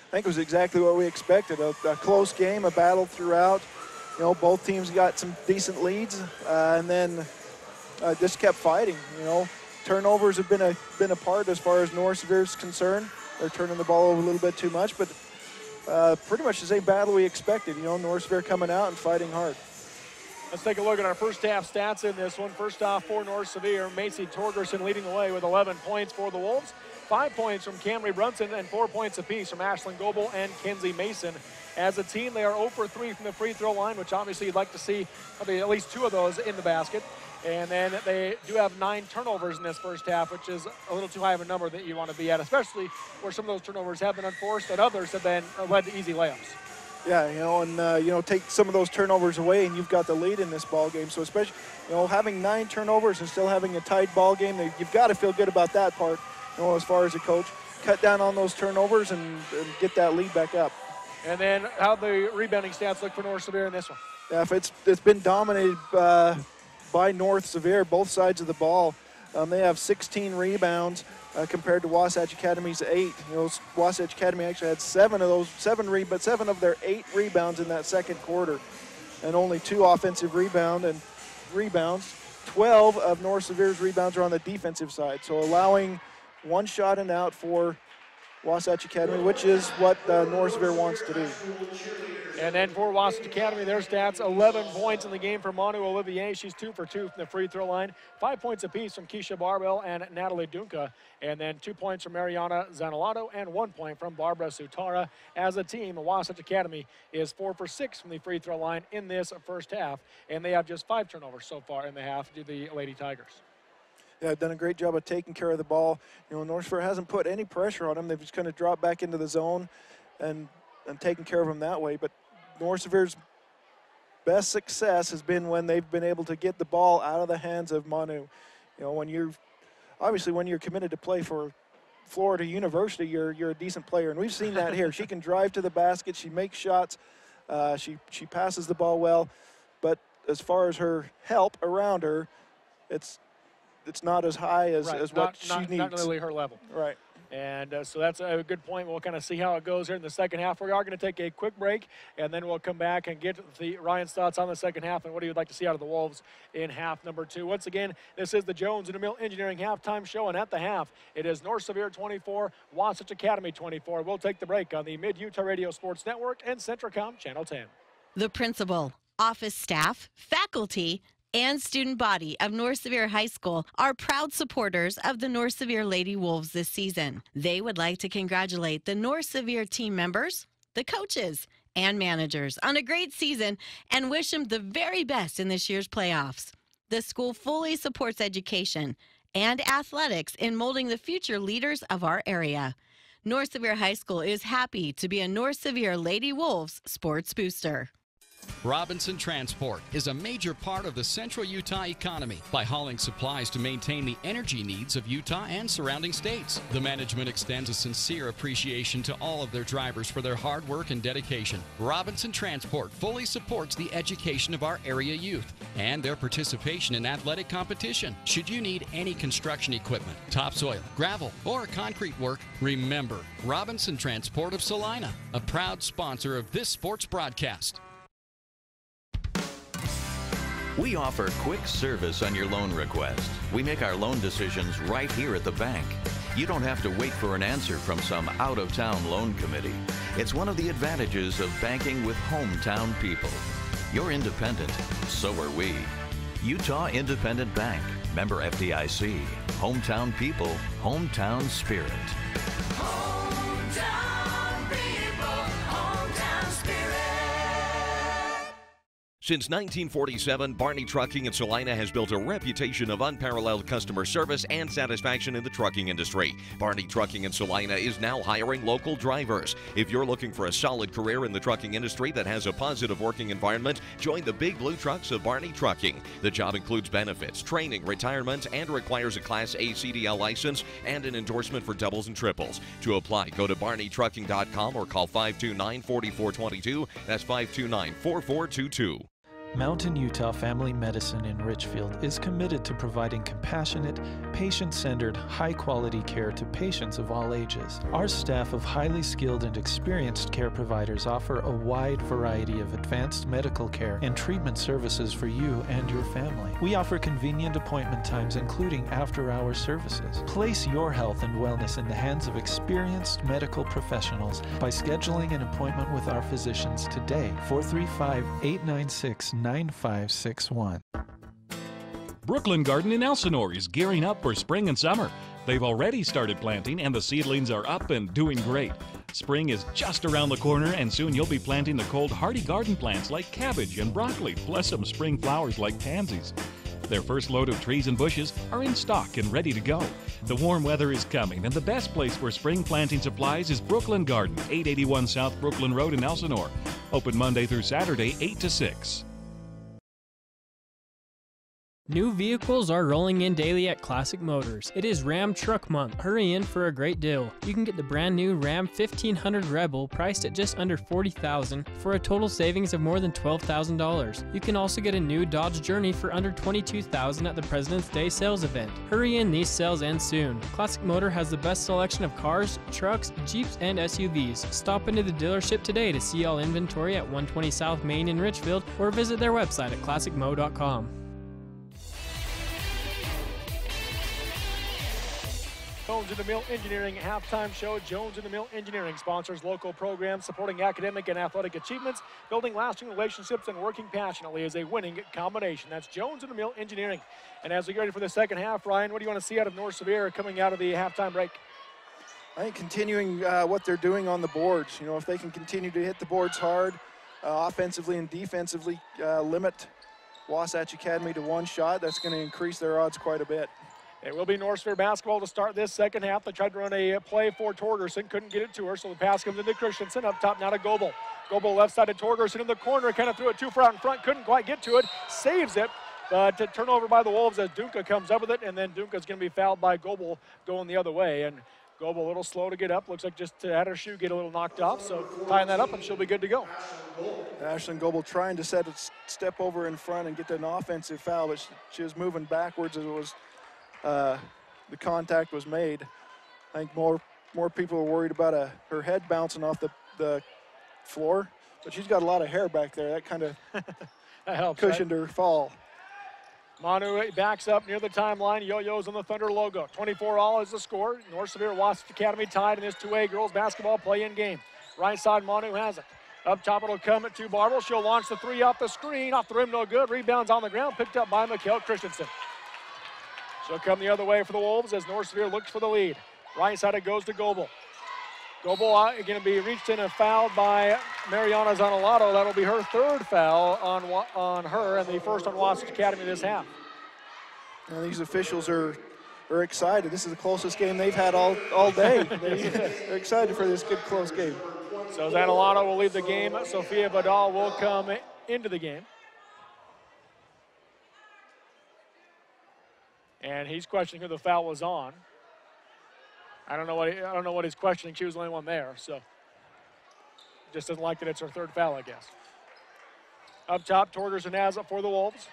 I think it was exactly what we expected. A close game, a battle throughout. You know, both teams got some decent leads and then just kept fighting, you know. Turnovers have been a part as far as North Sevier is concerned. They're turning the ball over a little bit too much, but pretty much the same battle we expected. You know, North Sevier coming out and fighting hard. Let's take a look at our first half stats in this one. First off for North Sevier, Macy Torgerson leading the way with 11 points for the Wolves. 5 points from Camry Brunson and 4 points apiece from Ashlyn Goebel and Kenzie Mason. As a team, they are 0 for 3 from the free throw line, which obviously you'd like to see at least 2 of those in the basket. And then they do have 9 turnovers in this first half, which is a little too high of a number that you want to be at, especially where some of those turnovers have been unforced and others have been led to easy layups. Yeah, and take some of those turnovers away, and you've got the lead in this ball game. So especially, having 9 turnovers and still having a tight ball game, you've got to feel good about that part. As far as a coach, cut down on those turnovers and get that lead back up. And then how the rebounding stats look for North Sevier in this one? Yeah, it's been dominated by North Sevier, both sides of the ball. They have 16 rebounds compared to Wastach Academy's 8. Wastach Academy actually had 7 of their 8 rebounds in that second quarter, and only 2 offensive rebounds. 12 of North Sevier's rebounds are on the defensive side, so allowing 1 shot and out for Wastach Academy, which is what North Sevier wants to do. And then for Wastach Academy, their stats, 11 points in the game for Manu Olivier. She's 2 for 2 from the free throw line. 5 points apiece from Keisha Barbell and Natalie Dunca. And then 2 points from Mariana Zanolato and 1 point from Barbara Sutara. As a team, Wastach Academy is 4 for 6 from the free throw line in this first half. And they have just 5 turnovers so far in the half to the Lady Tigers. Yeah, done a great job of taking care of the ball. North Sevier hasn't put any pressure on them. They've just kind of dropped back into the zone and taken care of them that way. But North Sevier's best success has been when they've been able to get the ball out of the hands of Manu. When you're committed to play for Florida University, you're a decent player, and we've seen that here. She can drive to the basket, she makes shots, she passes the ball well, but as far as her help around her, it's not as high as what she needs. Not really her level. Right. And so that's a good point. We'll kind of see how it goes here in the second half. We are going to take a quick break, and then we'll come back and get Ryan's thoughts on the second half and what he would like to see out of the Wolves in half number 2. Once again, this is the Jones and DeMille Engineering halftime show, and at the half, it is North Sevier 24, Wastach Academy 24. We'll take the break on the Mid-Utah Radio Sports Network and Centricom Channel 10. The principal, office staff, faculty, and student body of North Sevier High School are proud supporters of the North Sevier Lady Wolves this season. They would like to congratulate the North Sevier team members, the coaches, and managers on a great season and wish them the very best in this year's playoffs. The school fully supports education and athletics in molding the future leaders of our area. North Sevier High School is happy to be a North Sevier Lady Wolves sports booster. Robinson Transport is a major part of the central Utah economy by hauling supplies to maintain the energy needs of Utah and surrounding states. The management extends a sincere appreciation to all of their drivers for their hard work and dedication. Robinson Transport fully supports the education of our area youth and their participation in athletic competition. Should you need any construction equipment, topsoil, gravel, or concrete work, remember Robinson Transport of Salina, a proud sponsor of this sports broadcast. We offer quick service on your loan request. We make our loan decisions right here at the bank. You don't have to wait for an answer from some out-of-town loan committee. It's one of the advantages of banking with hometown people. You're independent, so are we. Utah Independent Bank, member FDIC. Hometown people, hometown spirit. Since 1947, Barney Trucking in Salina has built a reputation of unparalleled customer service and satisfaction in the trucking industry. Barney Trucking in Salina is now hiring local drivers. If you're looking for a solid career in the trucking industry that has a positive working environment, join the big blue trucks of Barney Trucking. The job includes benefits, training, retirement, and requires a Class A CDL license and an endorsement for doubles and triples. To apply, go to barneytrucking.com or call 529-4422. That's 529-4422. Mountain Utah Family Medicine in Richfield is committed to providing compassionate, patient-centered, high-quality care to patients of all ages. Our staff of highly skilled and experienced care providers offer a wide variety of advanced medical care and treatment services for you and your family. We offer convenient appointment times, including after-hour services. Place your health and wellness in the hands of experienced medical professionals by scheduling an appointment with our physicians today. 435-896-9561. Brooklyn Garden in Elsinore is gearing up for spring and summer. They've already started planting and the seedlings are up and doing great. Spring is just around the corner and soon you'll be planting the cold hardy garden plants like cabbage and broccoli, plus some spring flowers like pansies. Their first load of trees and bushes are in stock and ready to go. The warm weather is coming, and the best place for spring planting supplies is Brooklyn Garden, 881 South Brooklyn Road in Elsinore. Open Monday through Saturday, 8 to 6. New vehicles are rolling in daily at Classic Motors. It is Ram Truck Month. Hurry in for a great deal. You can get the brand new Ram 1500 Rebel priced at just under $40,000 for a total savings of more than $12,000. You can also get a new Dodge Journey for under $22,000 at the President's Day sales event. Hurry in, these sales end soon. Classic Motor has the best selection of cars, trucks, Jeeps, and SUVs. Stop into the dealership today to see all inventory at 120 South Main in Richfield or visit their website at classicmo.com. Jones in the Mill Engineering halftime show. Jones in the Mill Engineering sponsors local programs supporting academic and athletic achievements, building lasting relationships, and working passionately is a winning combination. That's Jones in the Mill Engineering. And as we get ready for the second half, Ryan, what do you want to see out of North Sevier coming out of the halftime break? I think continuing what they're doing on the boards. You know, if they can continue to hit the boards hard, offensively and defensively, limit Wastach Academy to one shot, that's going to increase their odds quite a bit. It will be North Sevier basketball to start this second half. They tried to run a play for Torgerson, couldn't get it to her, so the pass comes into Christensen. Up top now to Goebel. Goebel left side to Torgerson in the corner, kind of threw it too far out in front, couldn't quite get to it, saves it, but turnover by the Wolves as Dunca comes up with it, and then Dunca's going to be fouled by Goebel going the other way. And Goebel a little slow to get up, looks like just had her shoe get a little knocked off, so tying that up and she'll be good to go. Ashlyn Goebel trying to set a step over in front and get an offensive foul, but she was moving backwards as it was the contact was made. I think more people are worried about her head bouncing off the floor, but she's got a lot of hair back there. That kind of helps, cushioned her fall. Manu backs up near the timeline. Yo-Yo's on the Thunder logo. 24-all is the score. North Sevier Wastach Academy tied in this 2A girls basketball play-in game. Right side, Manu has it. Up top, it'll come to Barble. She'll launch the three off the screen. Off the rim, no good. Rebounds on the ground, picked up by Mikkel Christensen. She'll come the other way for the Wolves as North Sevier looks for the lead. Right side, it goes to Goebel. Goebel going to be reached in and fouled by Mariana Zanolato. That'll be her third foul on her and the first on Wastach Academy this half. And these officials are excited. This is the closest game they've had all day. They're excited for this good close game. So Zanolato will leave the game. Sophia Vidal will come into the game. And he's questioning who the foul was on. I don't know what he's questioning. She was the only one there, so just doesn't like that it's her third foul, I guess. Up top, Torgerson has it for the Wolves.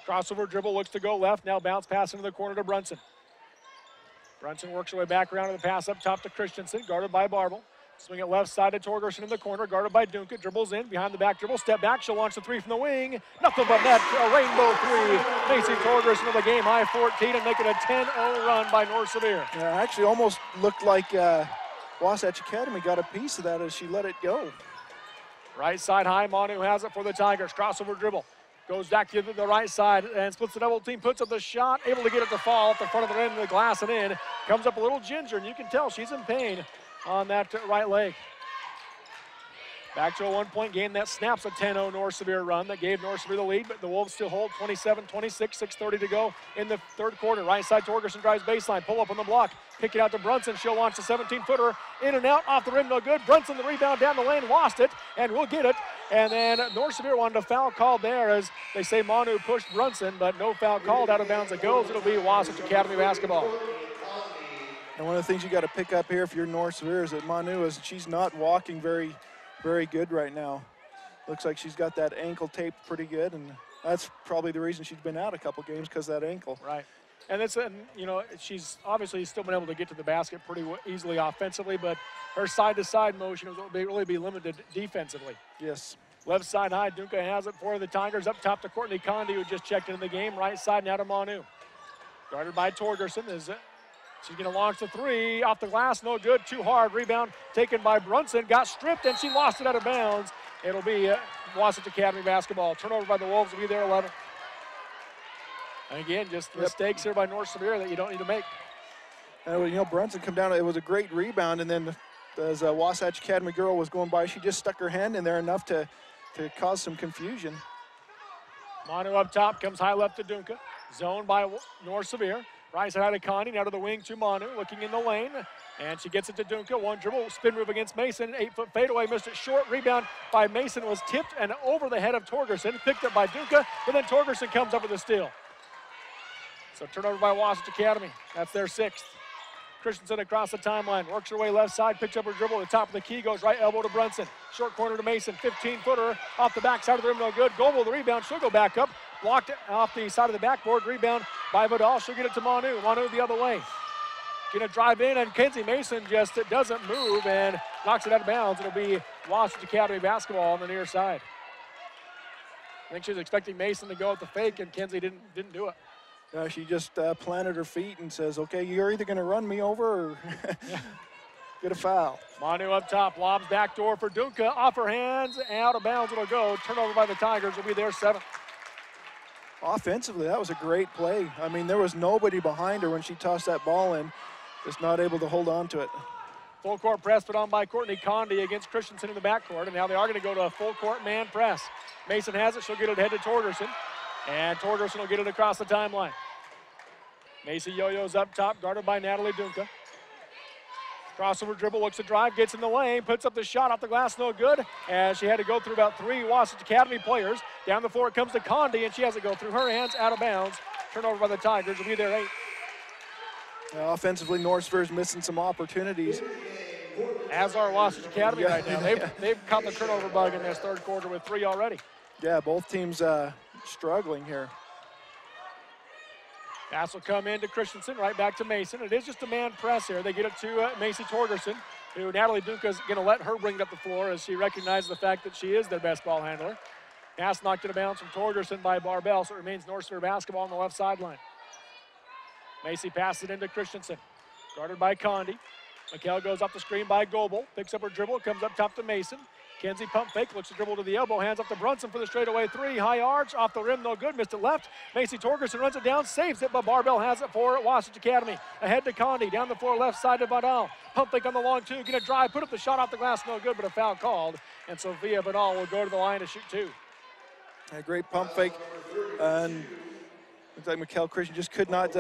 Crossover dribble, looks to go left. Now bounce pass into the corner to Brunson. Brunson works her way back around to the pass up top to Christensen, guarded by Barble. Swing it left side to Torgerson in the corner, guarded by Duncan. Dribbles in, behind the back dribble, step back. She'll launch the three from the wing. Nothing but net, a rainbow three. Macy Torgerson with the game high 14 and making a 10-0 run by North Sevier. Yeah, actually almost looked like Wastach Academy got a piece of that as she let it go. Right side high, Manu has it for the Tigers. Crossover dribble. Goes back to the right side and splits the double team, puts up the shot, able to get it to fall off the front of the rim, the glass and in. Comes up a little ginger, and you can tell she's in pain on that right leg. Back to a one-point game that snaps a 10-0 North Sevier run that gave North Sevier the lead, but the Wolves still hold 27-26, 6:30 to go in the third quarter. Right side, Torgerson drives baseline, pull up on the block, kick it out to Brunson. She'll launch the 17-footer, in and out, off the rim, no good. Brunson, the rebound down the lane, lost it, and will get it. And then North Sevier wanted a foul called there as they say Manu pushed Brunson, but no foul called. Out of bounds it goes. It'll be Wastach Academy basketball. And one of the things you got to pick up here if you're North Sevier is that Manu she's not walking very good right now. Looks like she's got that ankle taped pretty good, and that's probably the reason she's been out a couple games, because that ankle. Right. And it's, she's obviously still been able to get to the basket pretty easily offensively, but her side-to-side motion will really be limited defensively. Yes. Left side high, Dunca has it for the Tigers. Up top to Courtney Condi, who just checked into the game. Right side now to Manu. Guarded by Torgerson. She's going to launch the three off the glass, no good, too hard. Rebound taken by Brunson, got stripped, and she lost it out of bounds. It'll be Wastach Academy basketball. Turnover by the Wolves will be there 11. And again, just mistakes here by North Sevier that you don't need to make. And Brunson come down, it was a great rebound, and then as a Wastach Academy girl was going by, she just stuck her hand in there enough to cause some confusion. Manu up top, comes high left to Dunca. Zone by North Sevier. Right side to Connie, now to the wing to Manu, looking in the lane. And she gets it to Dunca. One dribble, spin move against Mason. 8-foot fadeaway, missed it short. Rebound by Mason was tipped and over the head of Torgerson. Picked up by Dunca, but then Torgerson comes up with a steal. So turnover by Wastach Academy. That's their 6th. Christensen across the timeline, works her way left side, picks up her dribble at the top of the key, goes right elbow to Brunson. Short corner to Mason, 15-footer off the back side of the rim, no good. Goebel the rebound, she'll go back up. Blocked it off the side of the backboard, rebound by Vidal. She'll get it to Manu. Manu the other way. Gonna drive in, and Kenzie Mason just doesn't move and knocks it out of bounds. It'll be Wastach Academy basketball on the near side. I think she was expecting Mason to go at the fake, and Kenzie didn't do it. She just planted her feet and says, okay, you're either going to run me over or get a foul. Manu up top, lobs backdoor for Dunca. Off her hands, out of bounds it'll go. Turnover by the Tigers will be their 7th. Offensively, that was a great play. I mean, there was nobody behind her when she tossed that ball in. Just not able to hold on to it. Full court press put on by Courtney Condi against Christensen in the backcourt, and now they are going to go to a full court man press. Mason has it, she'll get it ahead to Torgerson. And Torgerson will get it across the timeline. Macy yo-yos up top, guarded by Natalie Dunca. Crossover dribble, looks to drive, gets in the lane, puts up the shot off the glass, no good. As she had to go through about 3 Wastach Academy players. Down the floor it comes to Condi, and she has to go through her hands, out of bounds. Turnover by the Tigers will be their 8th. Offensively, North Sevier is missing some opportunities. As are Wastach Academy right now. They've caught the turnover bug in this 3rd quarter with 3 already. Yeah, both teams struggling here. Pass will come in to Christensen, right back to Mason. It is just a man press here. They get it to Macy Torgerson, who Natalie Dunca is going to let her bring it up the floor as she recognizes the fact that she is their best ball handler. Pass knocked out of bounds from Torgerson by Barbell, so it remains North Sevier basketball on the left sideline. Macy passes it into Christensen, guarded by Condi. McHale goes off the screen by Goebel, picks up her dribble, comes up top to Mason. Kenzie pump fake, looks to dribble to the elbow, hands up to Brunson for the straightaway 3. High arch, off the rim, no good, missed it left. Macy Torgerson runs it down, saves it, but Barbell has it for Wastach Academy. Ahead to Condi, down the floor, left side to Vidal. Pump fake on the long 2, gonna drive, put up the shot off the glass, no good, but a foul called. And Sophia Vidal will go to the line to shoot 2. A great pump fake, and looks like Mikkel Christian just could not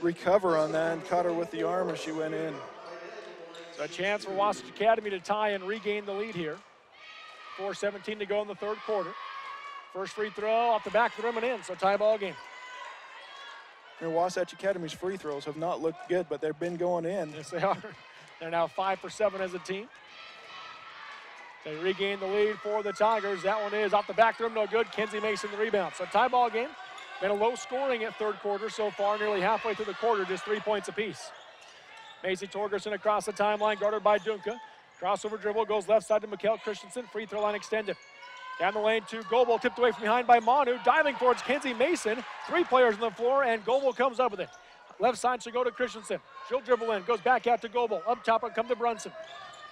recover on that and caught her with the arm as she went in. So a chance for Wastach Academy to tie and regain the lead here. 4:17 to go in the 3rd quarter. First free throw off the back of the rim and in, so tie ball game. And Wastach Academy's free throws have not looked good, but they've been going in. Yes, they are. They're now 5 for 7 as a team. They regain the lead for the Tigers. That one is off the back of the rim, no good. Kenzie Mason the rebound. So tie ball game. Been a low scoring at 3rd quarter so far, nearly halfway through the quarter, just 3 points apiece. Macy Torgerson across the timeline, guarded by Dunca. Crossover dribble, goes left side to Mikkel Christensen. Free throw line extended. Down the lane to Goebel, tipped away from behind by Manu. Diving towards Kenzie Mason. 3 players on the floor, and Goebel comes up with it. Left side should go to Christensen. She'll dribble in, goes back out to Goebel. Up top will come to Brunson.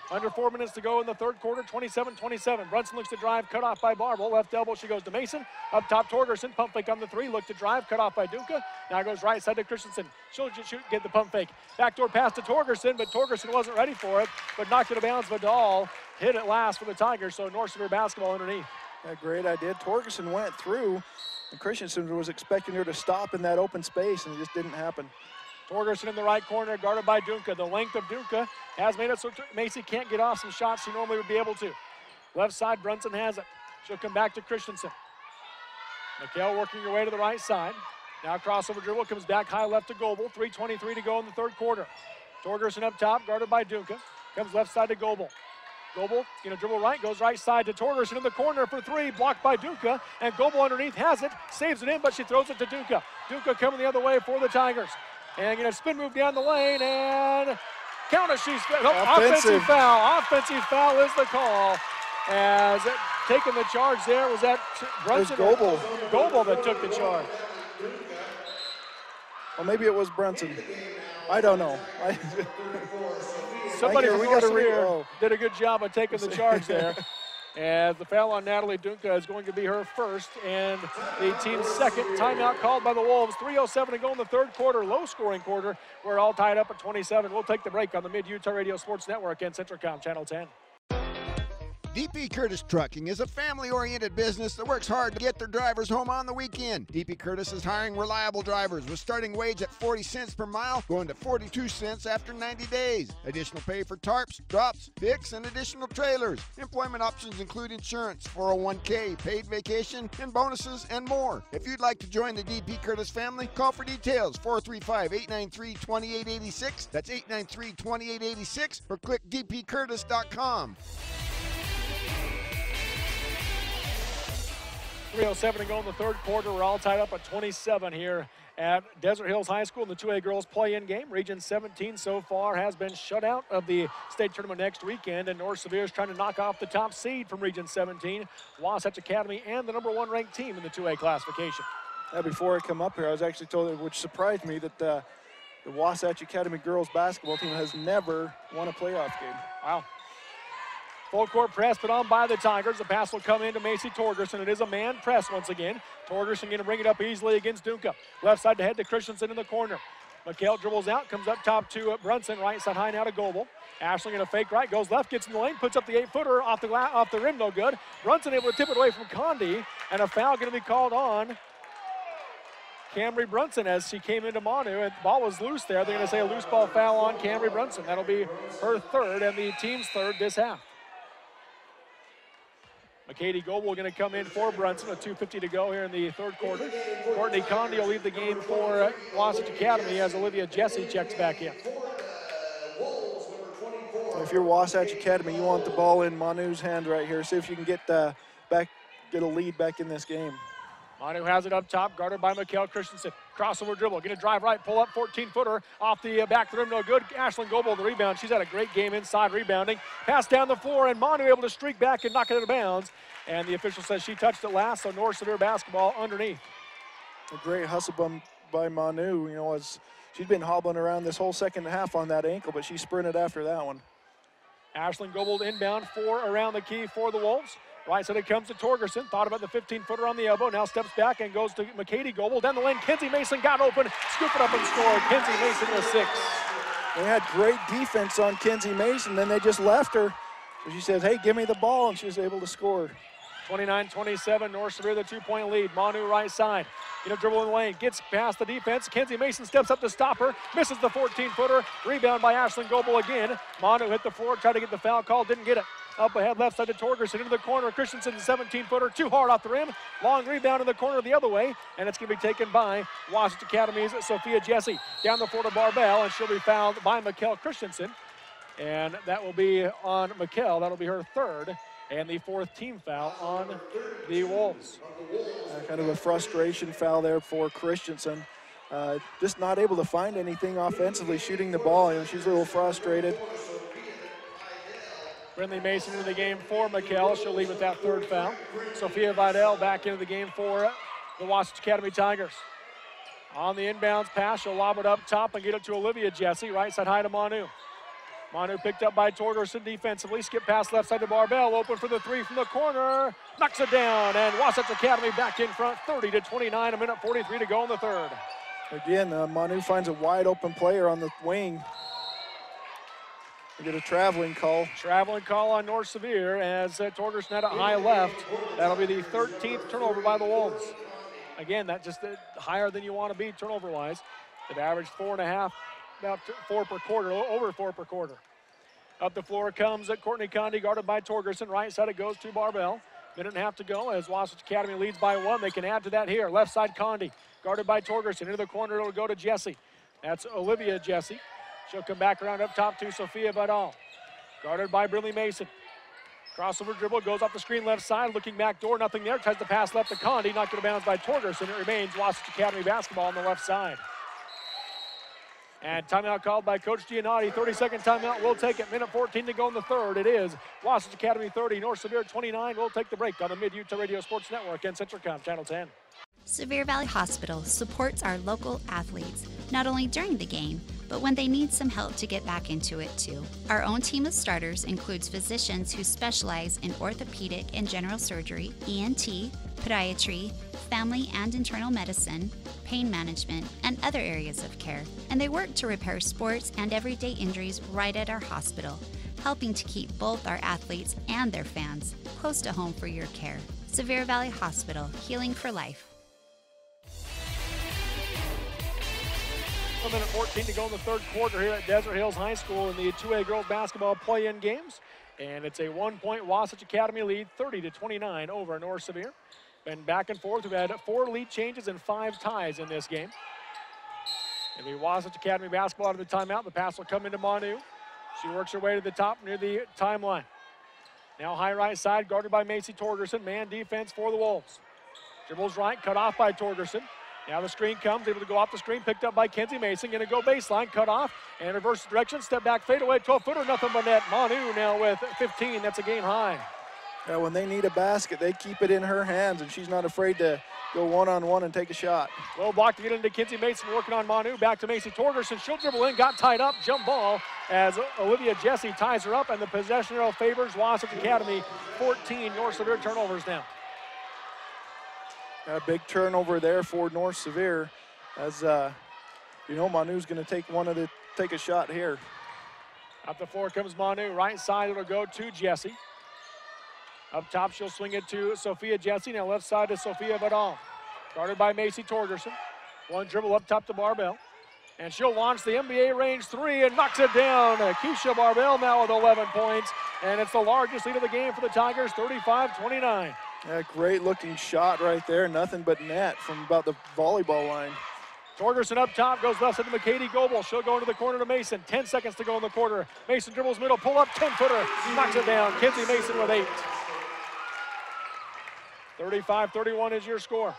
Under 4 minutes to go in the 3rd quarter, 27-27. Brunson looks to drive, cut off by Barbell. Left elbow, she goes to Mason. Up top, Torgerson, pump fake on the 3, look to drive, cut off by Dunca. Now goes right side to Christensen. She'll shoot, get the pump fake. Backdoor pass to Torgerson, but Torgerson wasn't ready for it, but knocked it out of bounds. Vidal hit it last for the Tigers, so North Sevier basketball underneath. A great idea. Torgerson went through, and Christensen was expecting her to stop in that open space, and it just didn't happen. Torgerson in the right corner, guarded by Dunca. The length of Dunca has made it so Macy can't get off some shots she normally would be able to. Left side, Brunson has it. She'll come back to Christensen. McHale working her way to the right side. Now crossover dribble, comes back high left to Goebel. 3:23 to go in the 3rd quarter. Torgerson up top, guarded by Dunca. Comes left side to Goebel. Goebel, gonna dribble right, goes right side to Torgerson in the corner for 3, blocked by Dunca. And Goebel underneath has it, saves it in, but she throws it to Dunca. Dunca coming the other way for the Tigers. And gonna spin move down the lane, and count as she's offensive foul. Offensive foul is the call. As taking the charge there, was that Brunson? It was Goebel. Goebel that took the charge. Well, maybe it was Brunson. I don't know. Somebody from North Sevier did a good job of taking the charge there. As the foul on Natalie Dunca is going to be her first and the team's 2nd. Timeout called by the Wolves. 3:07 to go in the 3rd quarter, low-scoring quarter. We're all tied up at 27. We'll take the break on the Mid-Utah Radio Sports Network and Centricom Channel 10. DP Curtis Trucking is a family-oriented business that works hard to get their drivers home on the weekend. DP Curtis is hiring reliable drivers with starting wage at 40 cents per mile, going to 42 cents after 90 days. Additional pay for tarps, drops, picks, and additional trailers. Employment options include insurance, 401k, paid vacation, and bonuses, and more. If you'd like to join the DP Curtis family, call for details, 435-893-2886. That's 893-2886, or click dpcurtis.com. 3:07 to go in the third quarter. We're all tied up at 27 here at Desert Hills High School in the 2A girls play-in game. Region 17 so far has been shut out of the state tournament next weekend, and North Sevier is trying to knock off the top seed from Region 17, Wastach Academy, and the #1 ranked team in the 2A classification. Before I come up here, I was actually told, which surprised me, that the Wastach Academy girls basketball team has never won a playoff game. Wow. Full court press put on by the Tigers. The pass will come into Macy Torgerson. It is a man press once again. Torgerson going to bring it up easily against Dunka. Left side to head to Christensen in the corner. McHale dribbles out, comes up top to Brunson. Right side high now to Goebel. Ashley going to fake right, goes left, gets in the lane, puts up the 8-footer off the rim, no good. Brunson able to tip it away from Condi, and a foul going to be called on Camry Brunson as she came into Manu, and the ball was loose there. They're going to say a loose ball foul on Camry Brunson. That'll be her third and the team's third this half. McKady Goebel going to come in for Brunson with 2:50 to go here in the third quarter. Courtney Condi will lead the game for Wastach Academy as Olivia Jesse checks back in. If you're Wasatch Academy, you want the ball in Manu's hand right here. See if you can get a lead back in this game. Manu has it up top, guarded by McHale Christensen. Crossover dribble, going to drive right, pull up, 14-footer off the back of the rim, no good. Ashlyn Goebel the rebound. She's had a great game inside rebounding. Pass down the floor, and Manu able to streak back and knock it out of bounds. And the official says she touched it last, so North Sevier basketball underneath. A great hustle by Manu, as she's been hobbling around this whole second half on that ankle, but she sprinted after that one. Ashlyn Goebel inbound around the key for the Wolves. Right side it comes to Torgerson. Thought about the 15-footer on the elbow. Now steps back and goes to McKady Goebel. Down the lane, Kenzie Mason got open. Scoop it up and score. Kenzie Mason with 6. They had great defense on Kenzie Mason. Then they just left her. So she says, hey, give me the ball, and she was able to score. 29-27, North Sevier the 2-point lead. Manu right side. Dribble in the lane. Gets past the defense. Kenzie Mason steps up to stop her. Misses the 14-footer. Rebound by Ashlyn Goebel again. Manu hit the floor. Tried to get the foul call. Didn't get it. Up ahead, left side to Torgerson, into the corner. Christensen, 17-footer, too hard off the rim. Long rebound in the corner the other way, and it's going to be taken by Wastach Academy's Sophia Jesse. Down the floor to Barbell, and she'll be fouled by McHale Christensen. And that will be on McHale. That'll be her third, and the fourth team foul on the Wolves. Kind of a frustration foul there for Christensen. Just not able to find anything offensively, shooting the ball. She's a little frustrated. Brinley Mason into the game for McHale. She'll leave with that third foul. Sophia Vidal back into the game for the Wastach Academy Tigers. On the inbounds pass, she'll lob it up top and get it to Olivia Jesse. Right side high to Manu. Manu picked up by Torgerson defensively. Skip pass left side to Barbell. Open for the 3 from the corner. Knocks it down, and Wastach Academy back in front, 30-29, a minute 43 to go in the third. Again, Manu finds a wide open player on the wing. We get a traveling call. Traveling call on North Sevier as Torgerson had a high left. That'll be the 13th turnover by the Wolves. Again, that's just higher than you want to be turnover-wise. They've averaged 4.5, about 4 per quarter, over 4 per quarter. Up the floor comes Courtney Condi, guarded by Torgerson. Right side it goes to Barbell. Minute and a half to go as Wastach Academy leads by 1. They can add to that here. Left side Condi, guarded by Torgerson. Into the corner, it'll go to Jesse. That's Olivia Jesse. She'll come back around up top to Sophia Vidal. Guarded by Brinley Mason. Crossover dribble, goes off the screen left side, looking back door, nothing there. Tries to pass left to Condi, knocked it out of bounds by Torgerson. It remains Wastach Academy basketball on the left side. And timeout called by Coach Giannotti. 30-second timeout, we'll take it. Minute 14 to go in the third. It is Wastach Academy 30, North Sevier 29. We'll take the break on the Mid-Utah Radio Sports Network and Centricom Channel 10. Sevier Valley Hospital supports our local athletes, not only during the game, but when they need some help to get back into it too. Our own team of starters includes physicians who specialize in orthopedic and general surgery, ENT, podiatry, family and internal medicine, pain management, and other areas of care. And they work to repair sports and everyday injuries right at our hospital. helping to keep both our athletes and their fans close to home for your care. Sevier Valley Hospital, healing for life. 1 minute 14 to go in the third quarter here at Desert Hills High School in the 2A girls basketball play-in games. And it's a 1-point Wastach Academy lead, 30-29 over North Sevier. Been back and forth. We've had 4 lead changes and 5 ties in this game. And the Wastach Academy basketball out of the timeout. The pass will come into Manu. She works her way to the top near the timeline. Now high right side, guarded by Macy Torgerson. Man defense for the Wolves. Dribbles right, cut off by Torgerson. Now the screen comes, able to go off the screen, picked up by Kenzie Mason. Going to go baseline, cut off, and reverse direction, step back, fade away, 12-footer, nothing but net. Manu now with 15, that's a game high. Yeah, when they need a basket, they keep it in her hands, and she's not afraid to go one-on-one and take a shot. Well blocked to get into Kenzie Mason, working on Manu. Back to Macy Torgerson. She'll dribble in, got tied up, jump ball as Olivia Jesse ties her up, and the possession arrow favors Wastach Academy. 14 North Sevier turnovers now. A big turnover there for North Sevier, as Manu's going to take a shot here. Up the floor comes Manu. Right side, it'll go to Jesse. Up top, she'll swing it to Sophia Jesse. Now left side to Sophia Vidal. Guarded by Macy Torgerson. One dribble up top to Barbell. And she'll launch the NBA range 3 and knocks it down. Keisha Barbell now with 11 points. And it's the largest lead of the game for the Tigers, 35-29. Yeah, great looking shot right there. Nothing but net from about the volleyball line. Torgerson up top, goes left side to McKady Goebel. She'll go into the corner to Mason. 10 seconds to go in the quarter. Mason dribbles middle, pull up, 10-footer, knocks it down. Kenzie Mason with 8. 35-31 is your score.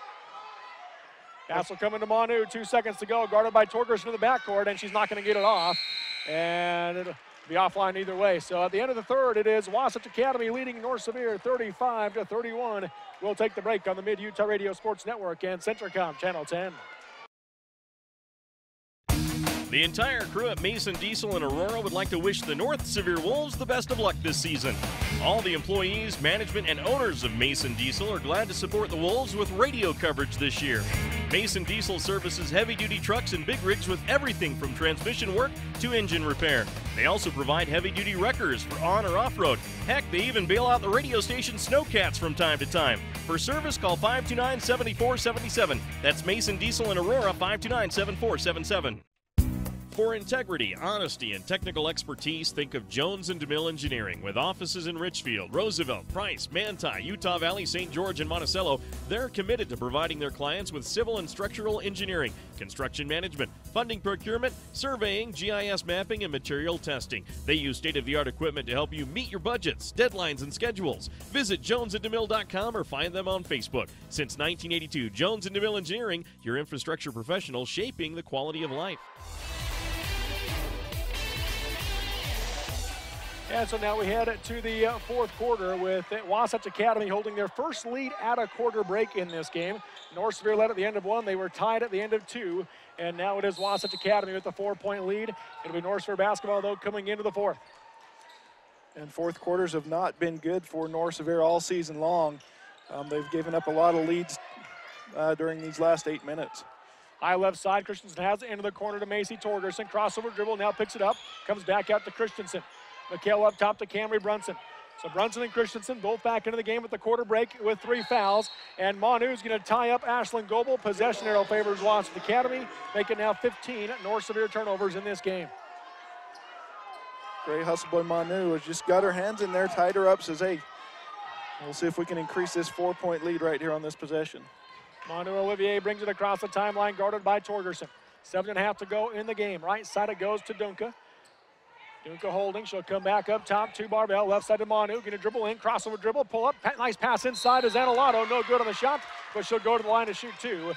Pass will come into Manu, 2 seconds to go. Guarded by Torgerson in the backcourt, and she's not going to get it off. And it'll be offline either way. So at the end of the third, it is Wastach Academy leading North Sevier 35-31. We'll take the break on the Mid-Utah Radio Sports Network and Centricom Channel 10. The entire crew at Mason Diesel in Aurora would like to wish the North Sevier Wolves the best of luck this season. All the employees, management, and owners of Mason Diesel are glad to support the Wolves with radio coverage this year. Mason Diesel services heavy-duty trucks and big rigs with everything from transmission work to engine repair. They also provide heavy-duty wreckers for on or off-road. Heck, they even bail out the radio station Snowcats from time to time. For service, call 529-7477. That's Mason Diesel in Aurora, 529-7477. For integrity, honesty, and technical expertise, think of Jones & DeMille Engineering. With offices in Richfield, Roosevelt, Price, Manti, Utah Valley, St. George, and Monticello, they're committed to providing their clients with civil and structural engineering, construction management, funding procurement, surveying, GIS mapping, and material testing. They use state-of-the-art equipment to help you meet your budgets, deadlines, and schedules. Visit jonesandemille.com or find them on Facebook. Since 1982, Jones & DeMille Engineering, your infrastructure professional shaping the quality of life. And so now we head to the fourth quarter with Wastach Academy holding their first lead at a quarter break in this game. North Sevier led at the end of 1. They were tied at the end of 2. And now it is Wastach Academy with a 4-point lead. It'll be North Sevier basketball, though, coming into the fourth. And fourth quarters have not been good for North Sevier all season long. They've given up a lot of leads during these last 8 minutes. High left side, Christensen has it into the corner to Macy Torgerson. Crossover dribble, now picks it up. Comes back out to Christensen. McHale up top to Camry Brunson. So Brunson and Christensen both back into the game at the quarter break with 3 fouls. And Manu's going to tie up Ashlyn Goebel. Possession arrow favors Wastach Academy. Make it now 15 North Sevier turnovers in this game. Great hustle by Manu. Has just got her hands in there, tied her up, says, hey, we'll see if we can increase this 4-point lead right here on this possession. Manu Olivier brings it across the timeline, guarded by Torgerson. 7.5 to go in the game. Right side it goes to Dunca. Dunca holding, she'll come back up top to Barbell, left side to Manu, gonna dribble in, crossover dribble, pull up, nice pass inside to Zanolato, no good on the shot, but she'll go to the line to shoot 2.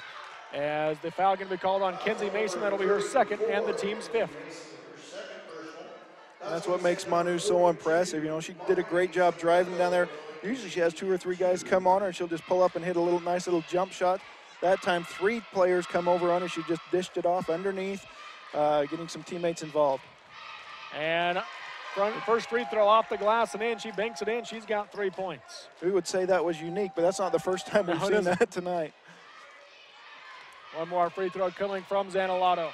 As the foul gonna be called on Kenzie Mason, that'll be her second and the team's 5th. That's what makes Manu so impressive. You know, she did a great job driving down there. Usually she has 2 or 3 guys come on her and she'll just pull up and hit a nice little jump shot. That time 3 players come over on her, she just dished it off underneath, getting some teammates involved. And first free throw off the glass and in. She banks it in. She's got 3 points. We would say that was unique, but that's not the first time we've seen that tonight. One more free throw coming from Zanolato.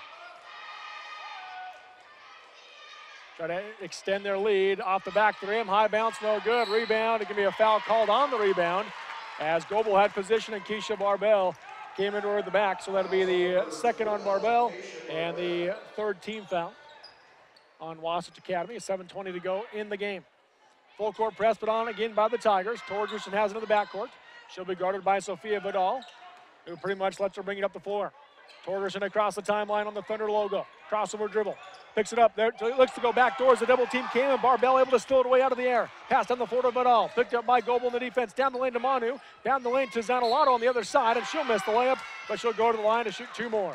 Try to extend their lead off the back of the rim. High bounce, no good. Rebound. It can be a foul called on the rebound as Goebel had position and Keisha Barbell came into her at the back. So that'll be the second on Barbell and the third team foul on Wastach Academy. 7:20 to go in the game. Full court press put on again by the Tigers. Torgerson has it in the backcourt. She'll be guarded by Sophia Vidal, who pretty much lets her bring it up the floor. Torgerson across the timeline on the Thunder logo. Crossover dribble. Picks it up. There, looks to go back doors. The double team came, and Barbell able to steal it away out of the air. Pass down the floor to Vidal. Picked up by Goebel in the defense. Down the lane to Manu. Down the lane to Zanolato on the other side, and she'll miss the layup, but she'll go to the line to shoot two more.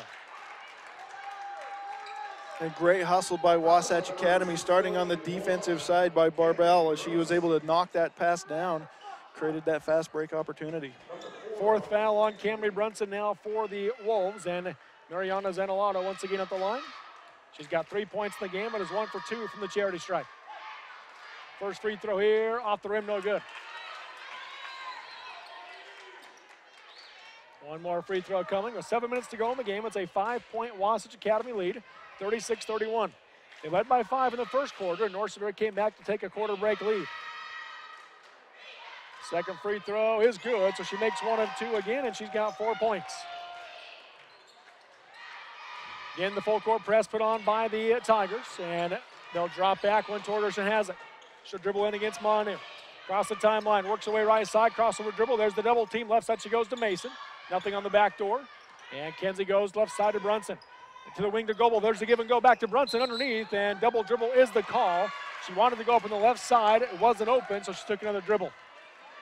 A great hustle by Wasatch Academy, starting on the defensive side by Barbell as she was able to knock that pass down, created that fast break opportunity. Fourth foul on Camry Brunson now for the Wolves, and Mariana Zanolato once again at the line. She's got 3 points in the game, but is 1 for 2 from the charity stripe. First free throw here, off the rim, no good. One more free throw coming with 7 minutes to go in the game. It's a 5-point Wasatch Academy lead, 36-31. They led by 5 in the first quarter, and North Sevier came back to take a quarter break lead. Second free throw is good, so she makes 1 of 2 again, and she's got 4 points. Again, the full court press put on by the Tigers, and they'll drop back when Torgerson has it. She'll dribble in against Manu. Across the timeline, works away right side, crossover dribble. There's the double team. Left side, she goes to Mason. Nothing on the back door. And Kenzie goes left side to Brunson. To the wing to Goebel. There's the give and go back to Brunson underneath, and double dribble is the call. She wanted to go up on the left side. It wasn't open, so she took another dribble.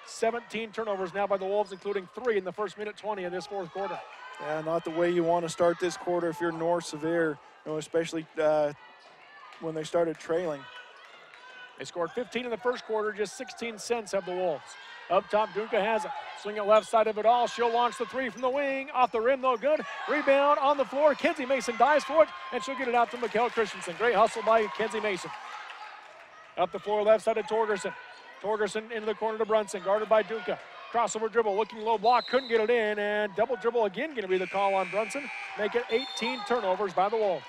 17 turnovers now by the Wolves, including 3 in the first minute 20 of this fourth quarter. Yeah, not the way you want to start this quarter if you're North Sevier, especially when they started trailing. They scored 15 in the first quarter, just 16 cents have the Wolves. Up top, Dunka has it. Swing it left side of it all. She'll launch the three from the wing. Off the rim, no good. Rebound on the floor. Kenzie Mason dives for it, and she'll get it out to Mikkel Christensen. Great hustle by Kenzie Mason. Up the floor, left side of Torgerson. Torgerson into the corner to Brunson, guarded by Dunka. Crossover dribble, looking low block, couldn't get it in, and double dribble again going to be the call on Brunson. Make it 18 turnovers by the Wolves.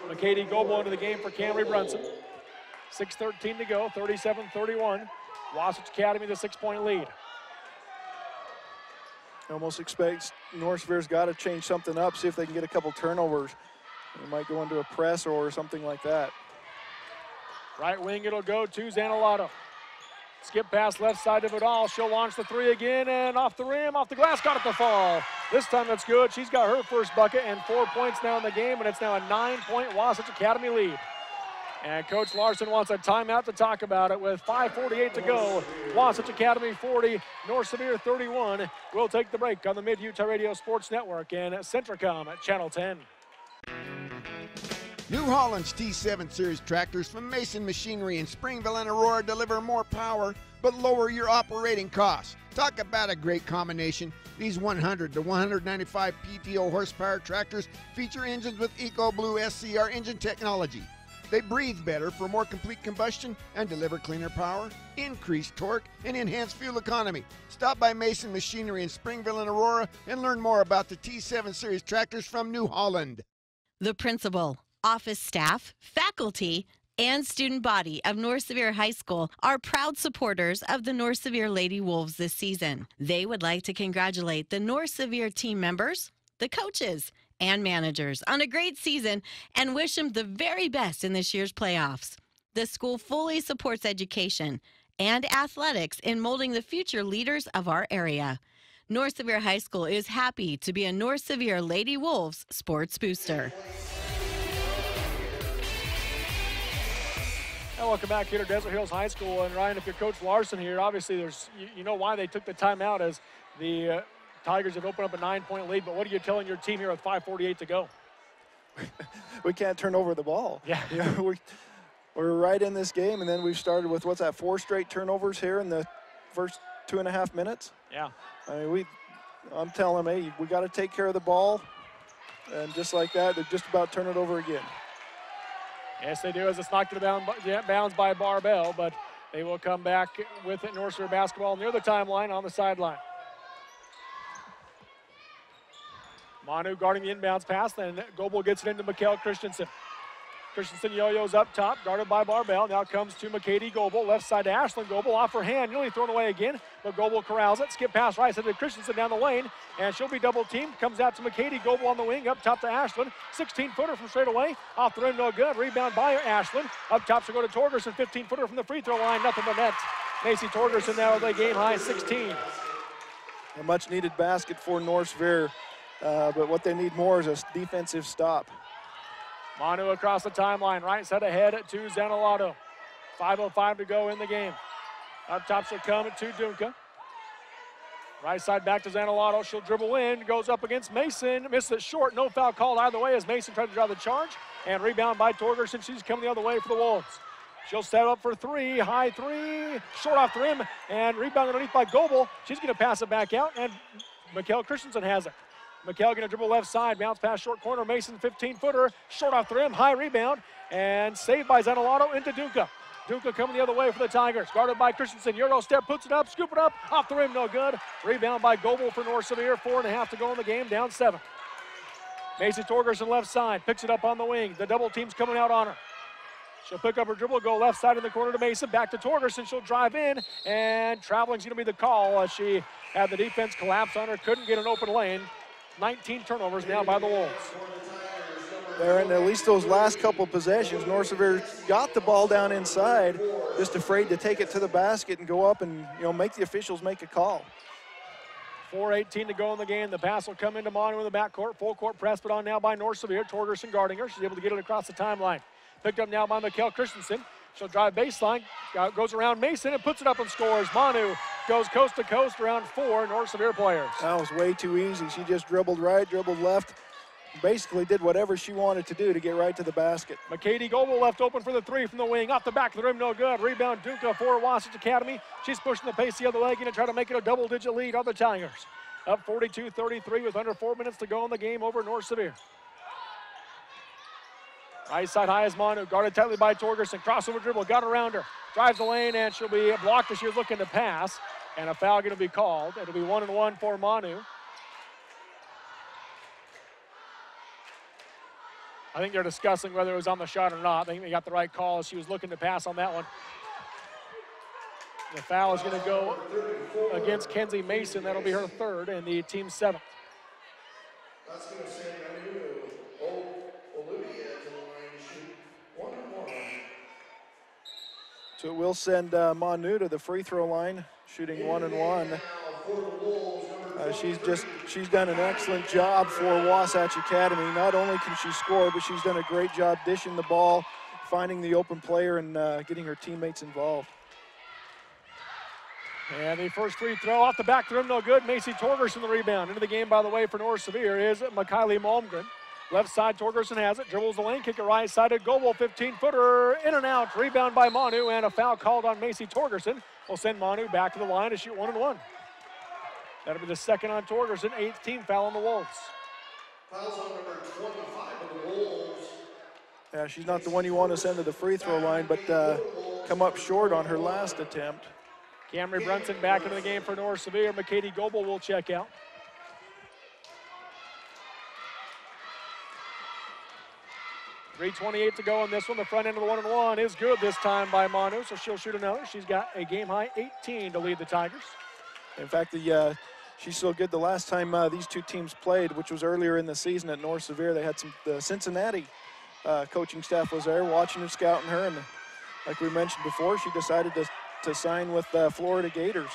McKady Goebel into the game for Camry Brunson. 6:13 to go, 37-31. Wasatch Academy the 6-point lead. Almost expects North Sevier's got to change something up, see if they can get a couple turnovers. They might go into a press or something like that. Right wing it'll go to Zanolato. Skip pass left side of it all. She'll launch the three again, and off the rim, off the glass, got it to fall. This time that's good. She's got her first bucket and 4 points now in the game, and it's now a 9-point Wasatch Academy lead. And Coach Larson wants a timeout to talk about it with 5:48 to go. Wasatch Academy 40, North Sevier 31. We'll take the break on the Mid-Utah Radio Sports Network and Centricom at Channel 10. New Holland's T7 Series tractors from Mason Machinery in Springville and Aurora deliver more power but lower your operating costs. Talk about a great combination. These 100 to 195 PTO horsepower tractors feature engines with EcoBlue SCR engine technology. They breathe better for more complete combustion and deliver cleaner power, increased torque, and enhanced fuel economy. Stop by Mason Machinery in Springville and Aurora and learn more about the T7 Series tractors from New Holland. The principal, office staff, faculty, and student body of North Sevier High School are proud supporters of the North Sevier Lady Wolves this season. They would like to congratulate the North Sevier team members, the coaches, and managers on a great season and wish them the very best in this year's playoffs. The school fully supports education and athletics in molding the future leaders of our area. North Sevier High School is happy to be a North Sevier Lady Wolves sports booster. And welcome back here to Desert Hills High School. And Ryan, if you're Coach Larson here, obviously there's you know why they took the timeout as the Tigers have opened up a 9-point lead, but what are you telling your team here with 5:48 to go? We can't turn over the ball. Yeah. We're right in this game, and then we've started with, 4 straight turnovers here in the first 2.5 minutes? Yeah. I mean, I'm telling them, hey, we got to take care of the ball, and just like that, they're just about turn it over again. Yes, they do, as it's knocked out of bounds by Barbell, but they will come back with it. North Sevier basketball near the timeline on the sideline. Manu guarding the inbounds pass, then Goebel gets it into Mikkel Christensen. Christensen yo-yos up top, guarded by Barbell. Now comes to McKady Goebel, left side to Ashlyn Goebel, off her hand, nearly thrown away again, but Goebel corrals it. Skip pass right side to Christensen down the lane, and she'll be double teamed. Comes out to McKady Goebel on the wing, up top to Ashlyn. 16-footer from straight away, off the rim, no good. Rebound by Ashlyn. Up top she'll go to Torgerson, 15-footer from the free throw line, nothing but net. Macy Torgerson now with a game high 16. A much needed basket for North Sevier, but what they need more is a defensive stop. Manu across the timeline, right side ahead to Zanolato. 5:05 to go in the game. Up top she'll come to Dunca. Right side back to Zanolato. She'll dribble in, goes up against Mason. Misses it short, no foul called either way as Mason tried to drive the charge. And rebound by Torgerson. She's coming the other way for the Wolves. She'll set up for three, high three, short off the rim, and rebound underneath by Goebel. She's going to pass it back out, and Mikkel Christensen has it. Mikkel going to dribble left side, bounce pass short corner. Mason 15-footer, short off the rim, high rebound, and saved by Zanolato into Dunca. Dunca coming the other way for the Tigers, guarded by Christensen. Euro step, puts it up, scoop it up, off the rim, no good. Rebound by Goebel for North Sevier, 4.5 to go in the game, down 7. Macy Torgerson left side, picks it up on the wing. The double team's coming out on her. She'll pick up her dribble, go left side in the corner to Mason, back to Torgerson. She'll drive in, and traveling's going to be the call as she had the defense collapse on her, couldn't get an open lane. 19 turnovers now by the Wolves. There, and at least those last couple possessions, North Sevier got the ball down inside, just afraid to take it to the basket and go up and make the officials make a call. 4:18 to go in the game. The pass will come into Manu in the backcourt. Full court press put on now by North Sevier. Torgerson guarding her. She's able to get it across the timeline. Picked up now by Mikkel Christensen. She'll drive baseline, goes around Mason and puts it up and scores. Manu goes coast to coast around 4 North Sevier players. That was way too easy. She just dribbled right, dribbled left, basically did whatever she wanted to do to get right to the basket. McKady Goebel left open for the three from the wing. Off the back of the rim, no good. Rebound Dunca for Wastach Academy. She's pushing the pace the other way, going to try to make it a double-digit lead on the Tigers. Up 42-33 with under 4 minutes to go in the game over North Sevier. Right side high is Manu, guarded tightly by Torgerson. Crossover dribble, got around her. Drives the lane, and she'll be blocked as she was looking to pass. And a foul going to be called. It'll be 1-1 for Manu. I think they're discussing whether it was on the shot or not. I think they got the right call as she was looking to pass on that one. The foul is going to go against Kenzie Mason. That'll be her third and the team's 7th. That's going to send Olivia to the line to shoot 1-1. So it will send Manu to the free throw line, shooting 1-1. She's done an excellent job for Wastach Academy. Not only can she score, but she's done a great job dishing the ball, finding the open player, and getting her teammates involved. And the first free throw off the back of the rim, no good. Macy Torgerson the rebound. Into the game, by the way, for North Sevier is Mikhaili Malmgren. Left side, Torgerson has it, dribbles the lane, kick it right side to Goebel, 15-footer, in and out, rebound by Manu, and a foul called on Macy Torgerson. Will send Manu back to the line to shoot 1-1. That'll be the second on Torgerson, 8th team foul on the Wolves. Fouls on number 25 of the Wolves. Yeah, she's not the one you want to send to the free throw line, but come up short on her last attempt. Camry Brunson back into the game for North Sevier. McKady Goebel will check out. .328 to go in this one. The front end of the 1-1 is good this time by Manu, so she'll shoot another. She's got a game-high 18 to lead the Tigers. In fact, she's so good the last time these two teams played, which was earlier in the season at North Sevier, they had the Cincinnati coaching staff was there watching her, scouting her, and like we mentioned before, she decided to sign with Florida Gators.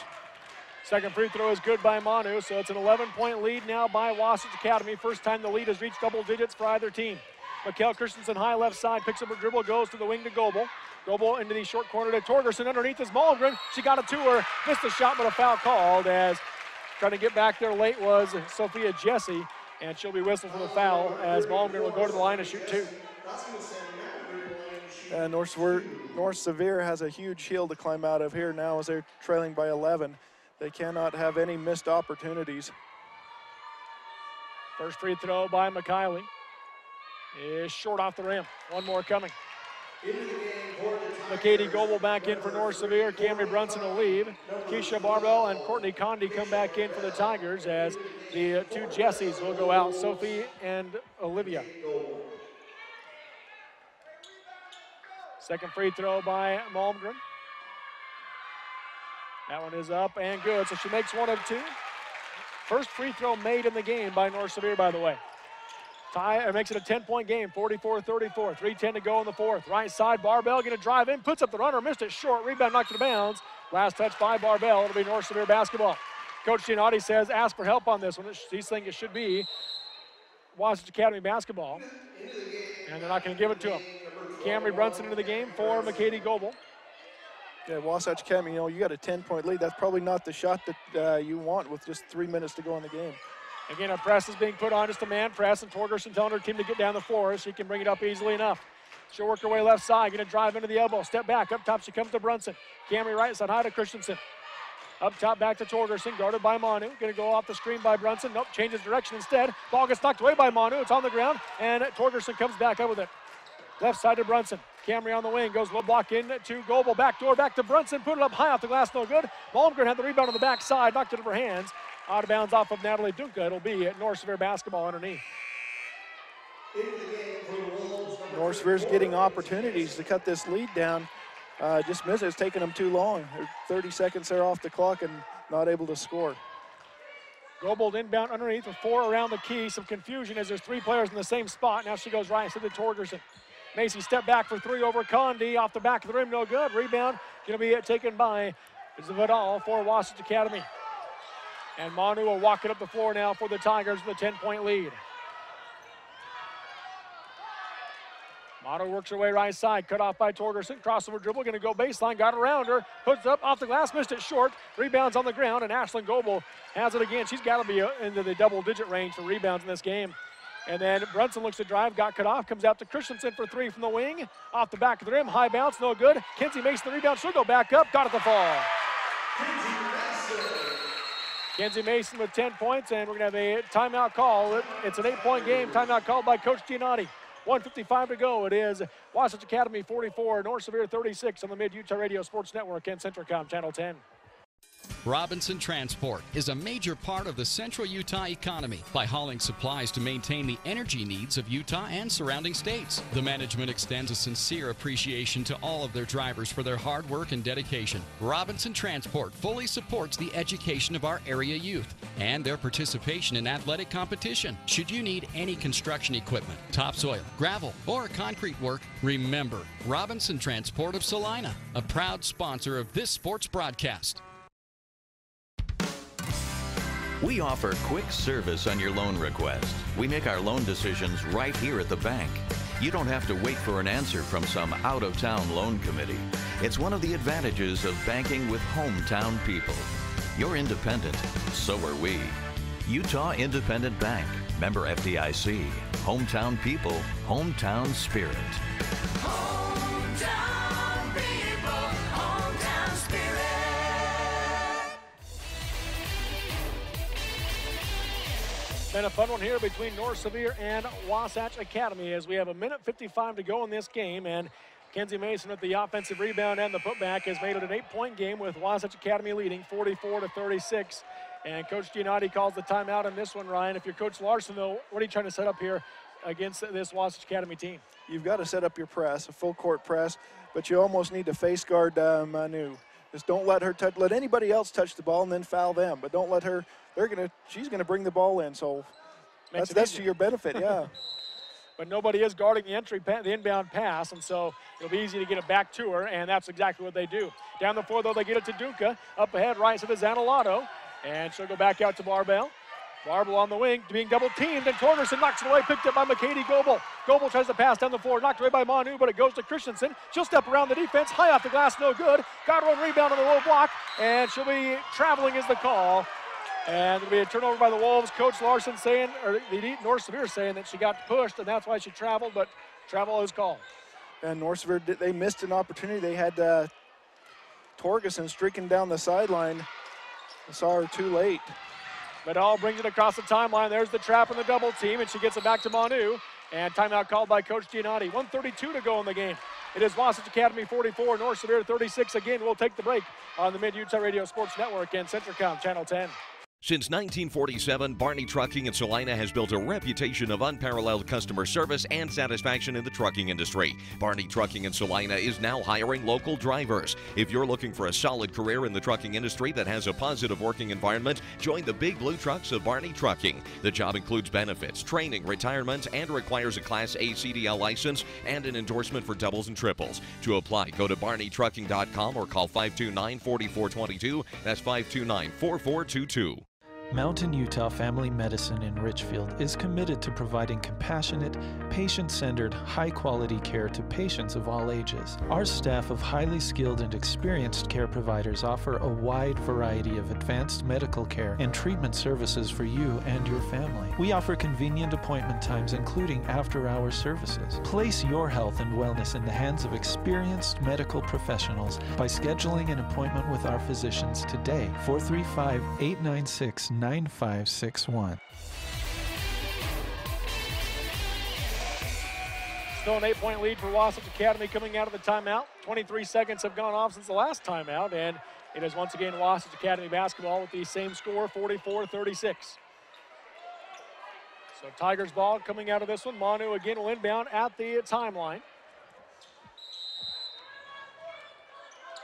Second free throw is good by Manu, so it's an 11-point lead now by Wastach Academy. First time the lead has reached double digits for either team. Mikkel Christensen high left side, picks up her dribble, goes to the wing to Goebel. Goebel into the short corner to Torgerson. Underneath is Malmgren. She got it to her, missed the shot, but a foul called as trying to get back there late was Sophia Jesse, and she'll be whistled for the foul as Malmgren will go to the line to shoot 2. North Sevier has a huge hill to climb out of here now as they're trailing by 11. They cannot have any missed opportunities. First free throw by McKiley is short off the rim. One more coming. McKady Goebel back in for North Sevier. Camry Brunson will leave. Keisha Barbell and Courtney Condi come back in for the Tigers as the two Jessies will go out, Sophie and Olivia. Second free throw by Malmgren. That one is up and good, so she makes one of two. First free throw made in the game by North Sevier, by the way. Makes it a 10-point game, 44-34. 3:10 to go in the fourth. Right side, Barbell going to drive in, puts up the runner, missed it short. Rebound knocked it out of bounds. Last touch by Barbell. It'll be North Sevier basketball. Coach Giannotti says, ask for help on this one. He's thinking it should be Wastach Academy basketball. And they're not going to give it to him. Camry Brunson into the game for McKady Goebel. Yeah, Wastach Academy, you got a 10-point lead. That's probably not the shot that you want with just 3 minutes to go in the game. Again, a press is being put on, just a man press, and Torgerson telling her team to get down the floor. She can bring it up easily enough. She'll work her way left side, going to drive into the elbow. Step back, up top she comes to Brunson. Camry right side, high to Christensen. Up top, back to Torgerson, guarded by Manu. Going to go off the screen by Brunson. Nope, changes direction instead. Ball gets knocked away by Manu. It's on the ground, and Torgerson comes back up with it. Left side to Brunson. Camry on the wing, goes low block in to Goebel. Back door, back to Brunson. Put it up high off the glass, no good. Malmgren had the rebound on the backside, knocked it over her hands. Out of bounds off of Natalie Dunca. It'll be at North Sevier basketball underneath. North Sevier's getting opportunities to cut this lead down. Just missed it. It's taking them too long. They're 30 seconds there off the clock and not able to score. Goebel inbound underneath with 4 around the key. Some confusion as there's 3 players in the same spot. Now she goes right to the Torgerson. Macy step back for 3 over Condi. Off the back of the rim, no good. Rebound going to be taken by Vidal for Wastach Academy. And Manu will walk it up the floor now for the Tigers with a 10-point lead. Manu works her way right side, cut off by Torgerson. Crossover dribble, going to go baseline, got around her, puts it up off the glass, missed it short. Rebounds on the ground, and Ashlyn Goebel has it again. She's got to be into the double-digit range for rebounds in this game. And then Brunson looks to drive, got cut off, comes out to Christensen for 3 from the wing. Off the back of the rim, high bounce, no good. Kenzie Mason the rebound, she'll go back up, got it to fall. Kenzie Mason with 10 points, and we're going to have a timeout call. It's an 8-point game, timeout called by Coach Giannotti. 1:55 to go. It is Wastach Academy 44, North Sevier 36 on the Mid-Utah Radio Sports Network and Centricom Channel 10. Robinson Transport is a major part of the central Utah economy by hauling supplies to maintain the energy needs of Utah and surrounding states. The management extends a sincere appreciation to all of their drivers for their hard work and dedication. Robinson Transport fully supports the education of our area youth and their participation in athletic competition. Should you need any construction equipment, topsoil, gravel, or concrete work, remember Robinson Transport of Salina, a proud sponsor of this sports broadcast. We offer quick service on your loan request. We make our loan decisions right here at the bank. You don't have to wait for an answer from some out-of-town loan committee. It's one of the advantages of banking with hometown people. You're independent, so are we. Utah Independent Bank, member FDIC, hometown people, hometown spirit. Hometown people, hometown spirit. Been a fun one here between North Sevier and Wastach Academy as we have 1:55 to go in this game, and Kenzie Mason with the offensive rebound and the putback has made it an 8-point game with Wastach Academy leading 44-36. And Coach Giannotti calls the timeout on this one, Ryan. If you're Coach Larson, though, what are you trying to set up here against this Wastach Academy team? You've got to set up your press, a full court press, but you almost need to face guard Manu. Just don't let her let anybody else touch the ball and then foul them, but don't let her. She's gonna bring the ball in, so that's to your benefit, yeah. But nobody is guarding the inbound pass, and so it'll be easy to get it back to her, and that's exactly what they do. Down the floor, though, they get it to Duca. Up ahead, right to the Zanolato, and she'll go back out to Barbell. Barbell on the wing, being double-teamed, and Torgerson knocks it away, picked up by McKady Goebel. Goebel tries to pass down the floor, knocked away by Manu, but it goes to Christensen. She'll step around the defense, high off the glass, no good. Got her own rebound on the low block, and she'll be traveling is the call. And it'll be a turnover by the Wolves. Coach Larson saying, or the North Sevier saying that she got pushed, and that's why she traveled, but travel is called. And North Sevier, they missed an opportunity. They had Torgerson streaking down the sideline. I saw her too late. Vidal brings it across the timeline. There's the trap and the double team, and she gets it back to Manu. And timeout called by Coach Giannotti. 1:32 to go in the game. It is Wastach Academy 44, North Sevier 36. Again, we'll take the break on the Mid-Utah Radio Sports Network and Centricom Channel 10. Since 1947, Barney Trucking in Salina has built a reputation of unparalleled customer service and satisfaction in the trucking industry. Barney Trucking in Salina is now hiring local drivers. If you're looking for a solid career in the trucking industry that has a positive working environment, join the big blue trucks of Barney Trucking. The job includes benefits, training, retirement, and requires a Class A CDL license and an endorsement for doubles and triples. To apply, go to barneytrucking.com or call 529-4422. That's 529-4422. Mountain Utah Family Medicine in Richfield is committed to providing compassionate, patient-centered, high-quality care to patients of all ages. Our staff of highly skilled and experienced care providers offer a wide variety of advanced medical care and treatment services for you and your family. We offer convenient appointment times, including after-hours services. Place your health and wellness in the hands of experienced medical professionals by scheduling an appointment with our physicians today. 435-896-9561. Still an 8-point lead for Wastach Academy coming out of the timeout. 23 seconds have gone off since the last timeout, and it is once again Wastach Academy basketball with the same score, 44-36. So Tigers ball coming out of this one. Manu again will inbound at the timeline.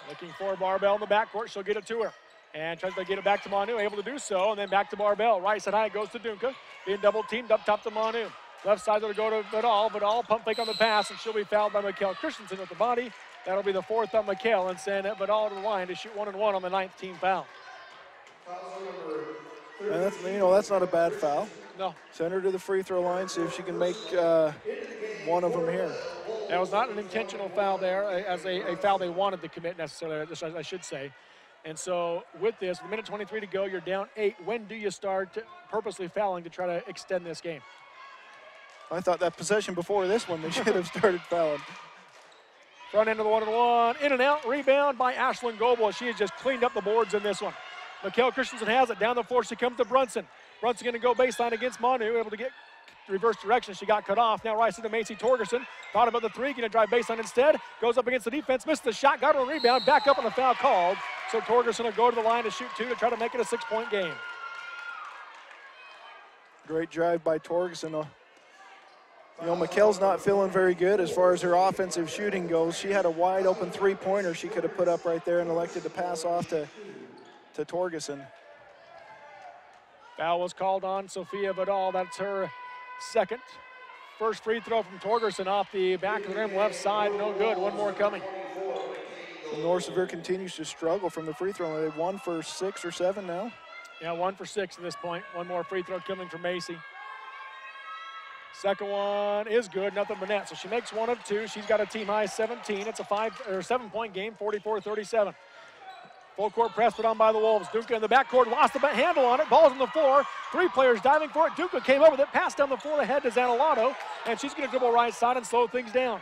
Looking for Barbell in the backcourt. She'll get it to her. And tries to get it back to Manu, able to do so, and then back to Barbell. Right side high goes to Dunca, being double teamed up top to Manu. Left side will go to Vidal. Vidal pump fake on the pass, and she'll be fouled by Mikkel Christensen with the body. That'll be the fourth on Mikkel, and send Vidal to the line to shoot 1-1 on the 9th team foul. And that's, that's not a bad foul. No. Send her to the free throw line, see if she can make one of them here. That was not an intentional foul there, as a foul they wanted to commit necessarily, I should say. And so with this, with 1:23 to go, you're down 8. When do you start purposely fouling to try to extend this game? I thought that possession before this one, they should have started fouling. Front end of the 1-on-1, in and out, rebound by Ashlyn Goebel. She has just cleaned up the boards in this one. Mikkel Christensen has it, down the floor she comes to Brunson. Brunson gonna go baseline against Manu, able to get reverse direction. She got cut off. Now right to Macy Torgerson. Thought about the three, gonna drive baseline instead. Goes up against the defense, missed the shot, got her a rebound, back up on the foul called. So Torgerson will go to the line to shoot 2 to try to make it a 6-point game. Great drive by Torgerson. Mikkel's not feeling very good as far as her offensive shooting goes. She had a wide open three-pointer she could have put up right there and elected to pass off to Torgerson. Foul was called on Sophia Vidal. That's her second. First free throw from Torgerson off the back of the rim, left side, no good. One more coming. North Sevier continues to struggle from the free throw line. They've 1 for 6 or 7 now. Yeah, 1 for 6 at this point. One more free throw coming from Macy. Second one is good, nothing but net. So she makes 1 of 2. She's got a team high 17. It's a 7-point game, 44-37. Full court press put on by the Wolves. Dunca in the backcourt, lost the handle on it. Ball's on the floor. 3 players diving for it. Dunca came over with it, passed down the floor ahead to Zanolato, and she's going to dribble right side and slow things down.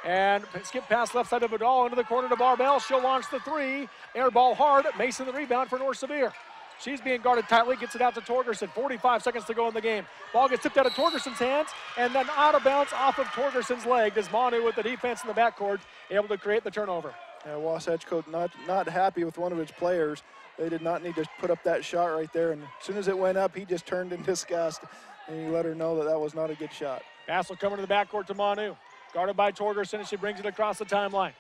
And skip pass left side of Vidal into the corner to Barbell. She'll launch the 3. Air ball hard. Mason the rebound for North Sevier. She's being guarded tightly, gets it out to Torgerson. 45 seconds to go in the game. Ball gets tipped out of Torgerson's hands, and then out of bounds off of Torgerson's leg as Manu with the defense in the backcourt able to create the turnover. Wasatch coach not happy with one of his players. They did not need to put up that shot right there, and as soon as it went up, he just turned in disgust, and he let her know that that was not a good shot. Pass will come into the backcourt to Manu. Guarded by Torgerson, and she brings it across the timeline.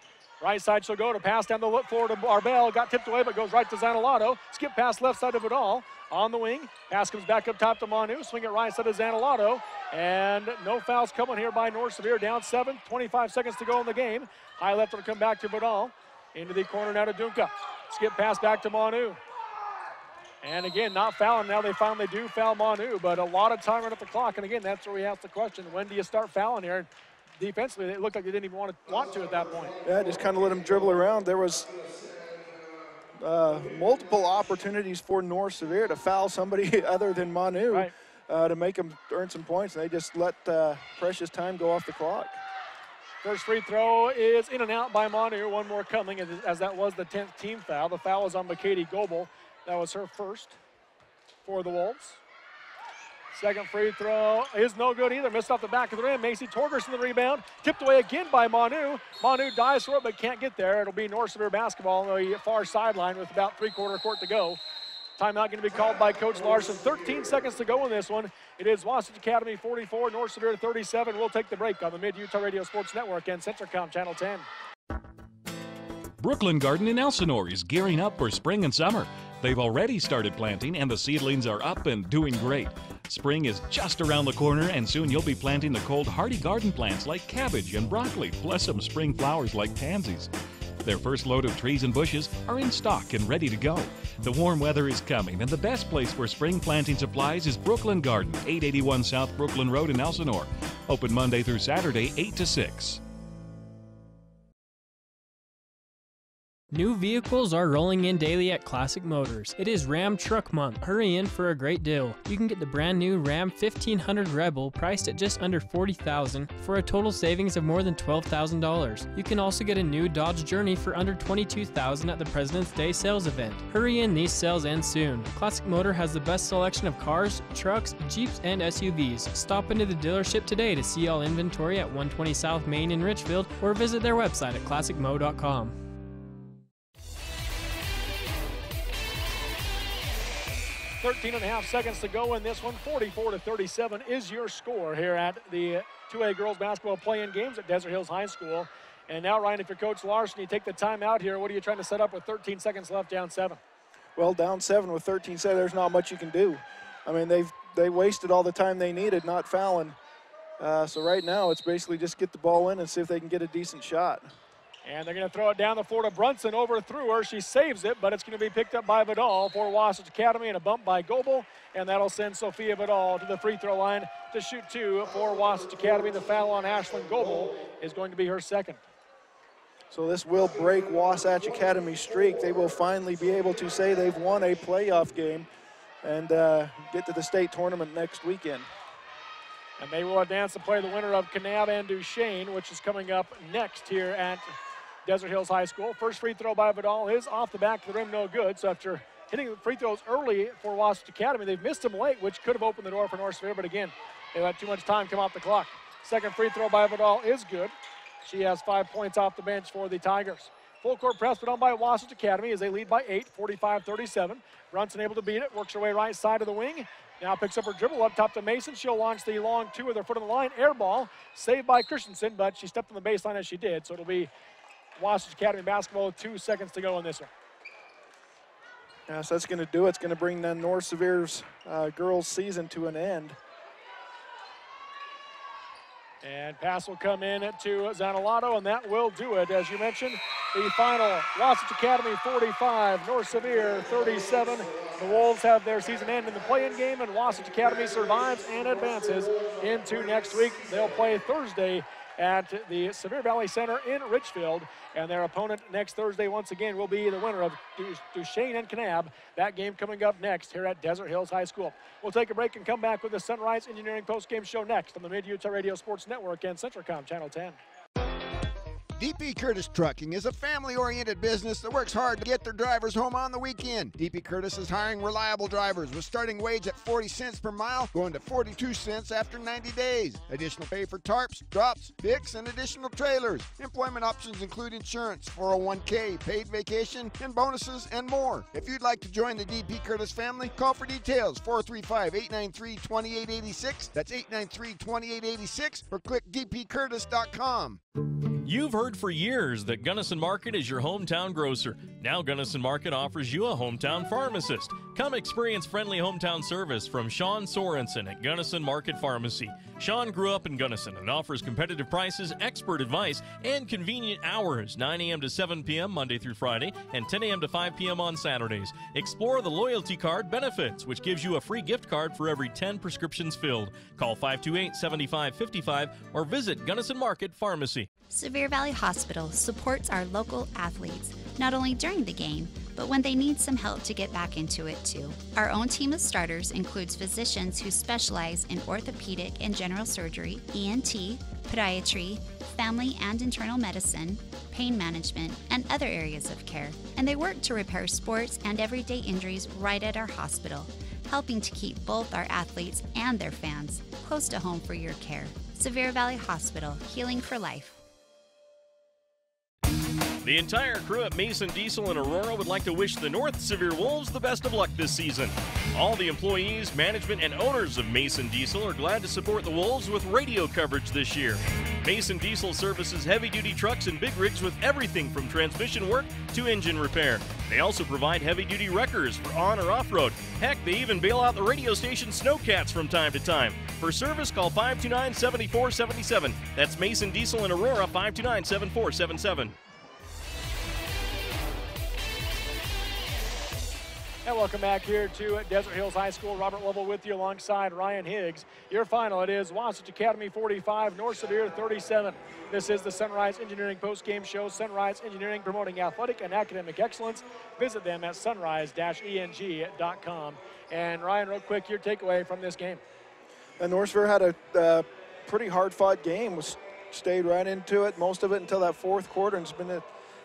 Right side she'll go to pass down the floor to Barbell. Got tipped away, but goes right to Zanolato. Skip pass left side of Vidal. On the wing. Pass comes back up top to Manu. Swing it right side to Zanolato. And no fouls coming here by North Sevier. Down 7. 25 seconds to go in the game. High left will come back to Vidal. Into the corner now to Dunca. Skip pass back to Manu. And again, not fouling. Now they finally do foul Manu, but a lot of time right at the clock. And again, that's where we ask the question, when do you start fouling here? Defensively, it looked like they didn't even want to at that point. Yeah, just kind of let them dribble around. There was multiple opportunities for North Sevier to foul somebody other than Manu, right, to make them earn some points, and they just let precious time go off the clock. First free throw is in and out by Manu. One more coming, as that was the 10th team foul. The foul was on McKady Goebel. That was her first for the Wolves. Second free throw is no good either. Missed off the back of the rim. Macy Torgerson the rebound. Tipped away again by Manu. Manu dives for it but can't get there. It'll be North Sevier basketball on the far sideline with about 3/4 court to go. Timeout going to be called by Coach Larson. 13 seconds to go in this one. It is Wastach Academy 44, North Sevier 37. We'll take the break on the Mid-Utah Radio Sports Network and Centricom Channel 10. Brooklyn Garden in Elsinore is gearing up for spring and summer. They've already started planting and the seedlings are up and doing great. Spring is just around the corner and soon you'll be planting the cold hardy garden plants like cabbage and broccoli, plus some spring flowers like pansies. Their first load of trees and bushes are in stock and ready to go. The warm weather is coming, and the best place for spring planting supplies is Brooklyn Garden, 881 South Brooklyn Road in Elsinore. Open Monday through Saturday, 8 to 6. New vehicles are rolling in daily at Classic Motors. It is Ram Truck Month. Hurry in for a great deal. You can get the brand new Ram 1500 Rebel priced at just under $40,000 for a total savings of more than $12,000. You can also get a new Dodge Journey for under $22,000 at the President's Day sales event. Hurry in, these sales end soon. Classic Motor has the best selection of cars, trucks, Jeeps, and SUVs. Stop into the dealership today to see all inventory at 120 South Main in Richfield or visit their website at classicmo.com. 13.5 seconds to go in this one. 44-37 is your score here at the 2A girls basketball play-in games at Desert Hills High School. And now, Ryan, if you're Coach Larson, you take the timeout here. What are you trying to set up with 13 seconds left, down 7? Well, down 7 with 13 seconds, there's not much you can do. I mean, they wasted all the time they needed, not fouling. So right now, it's basically just get the ball in and see if they can get a decent shot. And they're going to throw it down the floor to Brunson, overthrew her. She saves it, but it's going to be picked up by Vidal for Wastach Academy, and a bump by Goebel, and that'll send Sophia Vidal to the free throw line to shoot 2 for Wastach Academy. The foul on Ashlyn Goebel is going to be her second. So this will break Wasatch Academy's streak. They will finally be able to say they've won a playoff game and get to the state tournament next weekend. And they will advance to play the winner of Kanab and Duchesne, which is coming up next here at Desert Hills High School. First free throw by Vidal is off the back of the rim, no good. So after hitting the free throws early for Wastach Academy, they've missed them late, which could have opened the door for North Sevier, but again, they let too much time come off the clock. Second free throw by Vidal is good. She has 5 points off the bench for the Tigers. Full court press put on by Wastach Academy as they lead by 8, 45-37. Brunson able to beat it, works her way right side of the wing. Now picks up her dribble up top to Mason. She'll launch the long 2 with her foot on the line. Air ball, saved by Christensen, but she stepped on the baseline as she did. So it'll be Wastach Academy basketball with 2 seconds to go in this one. Yeah, so that's going to do it. It's going to bring the North Sevier's girls season to an end. And pass will come in to Zanalato, and that will do it. As you mentioned, the final, Wastach Academy 45, North Sevier 37. The Wolves have their season end in the play-in game, and Wastach Academy survives and advances into next week. They'll play Thursday at the Sevier Valley Center in Richfield, and their opponent next Thursday once again will be the winner of Duchesne and Kanab. That game coming up next here at Desert Hills High School. We'll take a break and come back with the Sunrise Engineering postgame show next on the Mid-Utah Radio Sports Network and Centricom Channel 10. DP Curtis Trucking is a family-oriented business that works hard to get their drivers home on the weekend. DP Curtis is hiring reliable drivers with starting wage at 40 cents per mile, going to 42 cents after 90 days. Additional pay for tarps, drops, picks, and additional trailers. Employment options include insurance, 401k, paid vacation, and bonuses, and more. If you'd like to join the DP Curtis family, call for details, 435-893-2886. That's 893-2886, or click dpcurtis.com. You've heard for years that Gunnison Market is your hometown grocer. Now Gunnison Market offers you a hometown pharmacist. Come experience friendly hometown service from Sean Sorensen at Gunnison Market Pharmacy. Sean grew up in Gunnison and offers competitive prices, expert advice, and convenient hours, 9 a.m. to 7 p.m. Monday through Friday and 10 a.m. to 5 p.m. on Saturdays. Explore the loyalty card benefits, which gives you a free gift card for every 10 prescriptions filled. Call 528-7555 or visit Gunnison Market Pharmacy. Sevier Valley Hospital supports our local athletes, not only during the game, but when they need some help to get back into it too. Our own team of starters includes physicians who specialize in orthopedic and general surgery, ENT, podiatry, family and internal medicine, pain management, and other areas of care. And they work to repair sports and everyday injuries right at our hospital, helping to keep both our athletes and their fans close to home for your care. Sevier Valley Hospital, healing for life. The entire crew at Mason Diesel in Aurora would like to wish the North Sevier Wolves the best of luck this season. All the employees, management, and owners of Mason Diesel are glad to support the Wolves with radio coverage this year. Mason Diesel services heavy-duty trucks and big rigs with everything from transmission work to engine repair. They also provide heavy-duty wreckers for on or off-road. Heck, they even bail out the radio station Snowcats from time to time. For service, call 529-7477. That's Mason Diesel in Aurora, 529-7477. And welcome back here to Desert Hills High School. Robert Lovell with you alongside Ryan Higgs. Your final, it is Wastach Academy 45, North Sevier 37. This is the Sunrise Engineering post-game show. Sunrise Engineering, promoting athletic and academic excellence. Visit them at sunrise-eng.com. And Ryan, real quick, your takeaway from this game. And North Sevier had a pretty hard-fought game. Stayed right into it, most of it until that fourth quarter. And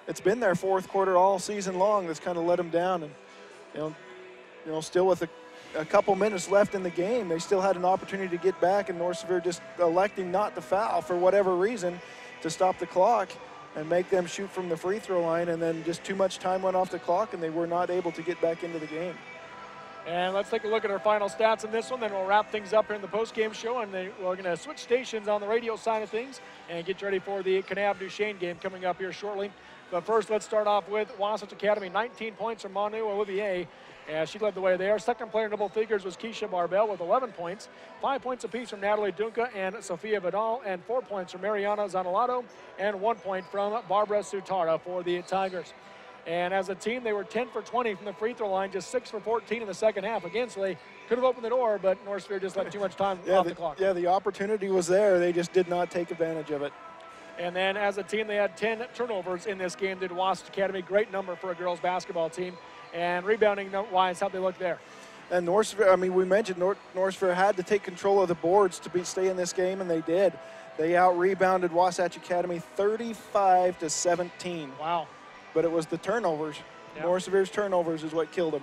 it's been their fourth quarter all season long that's kind of let them down. And you know, still with a couple minutes left in the game, they still had an opportunity to get back, and North Sevier just electing not to foul for whatever reason to stop the clock and make them shoot from the free throw line, and then just too much time went off the clock, and they were not able to get back into the game. And let's take a look at our final stats in this one, then we'll wrap things up here in the post-game show, and then we're going to switch stations on the radio side of things and get ready for the Kanab-Duchesne game coming up here shortly. But first, let's start off with Wastach Academy. 19 points from Manu Olivier, as she led the way there. Second player in double figures was Keisha Barbell with 11 points. 5 points apiece from Natalie Dunca and Sophia Vidal, and 4 points from Mariana Zanolato, and 1 point from Barbara Sutara for the Tigers. And as a team, they were 10 for 20 from the free throw line, just 6 for 14 in the second half. Again, so they could have opened the door, but North Sevier just let too much time off the clock. Yeah, the opportunity was there. They just did not take advantage of it. And then as a team, they had 10 turnovers in this game, did Wastach Academy. Great number for a girls basketball team. And rebounding-wise, how'd they look there? And North Sevier, I mean, we mentioned North Sevier had to take control of the boards to stay in this game, and they did. They out-rebounded Wastach Academy 35-17. Wow. But it was the turnovers. Yep. North Sevier's turnovers is what killed them.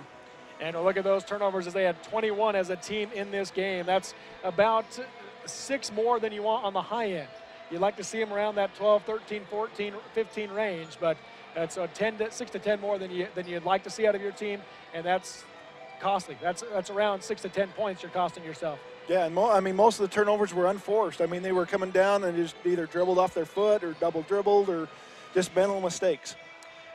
And look at those turnovers, as they had 21 as a team in this game. That's about 6 more than you want on the high end. You'd like to see them around that 12, 13, 14, 15 range, but that's 6 to 10 more than you'd like to see out of your team, and that's costly. That's around 6 to 10 points you're costing yourself. Yeah, and I mean, most of the turnovers were unforced. I mean, they were coming down and just either dribbled off their foot or double dribbled or just mental mistakes.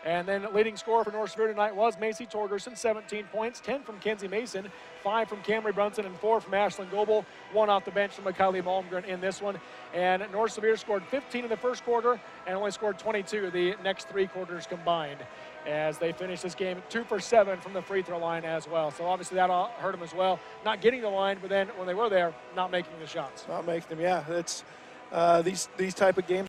And then leading scorer for North Sevier tonight was Macy Torgerson, 17 points, 10 from Kenzie Mason, 5 from Camry Brunson, and 4 from Ashlyn Goebel, 1 off the bench from Kylie Malmgren in this one. And North Sevier scored 15 in the first quarter and only scored 22 the next 3 quarters combined, as they finished this game 2 for 7 from the free throw line as well. So obviously that hurt them as well. Not getting the line, but then when they were there, not making the shots. Not making them, yeah. It's these type of games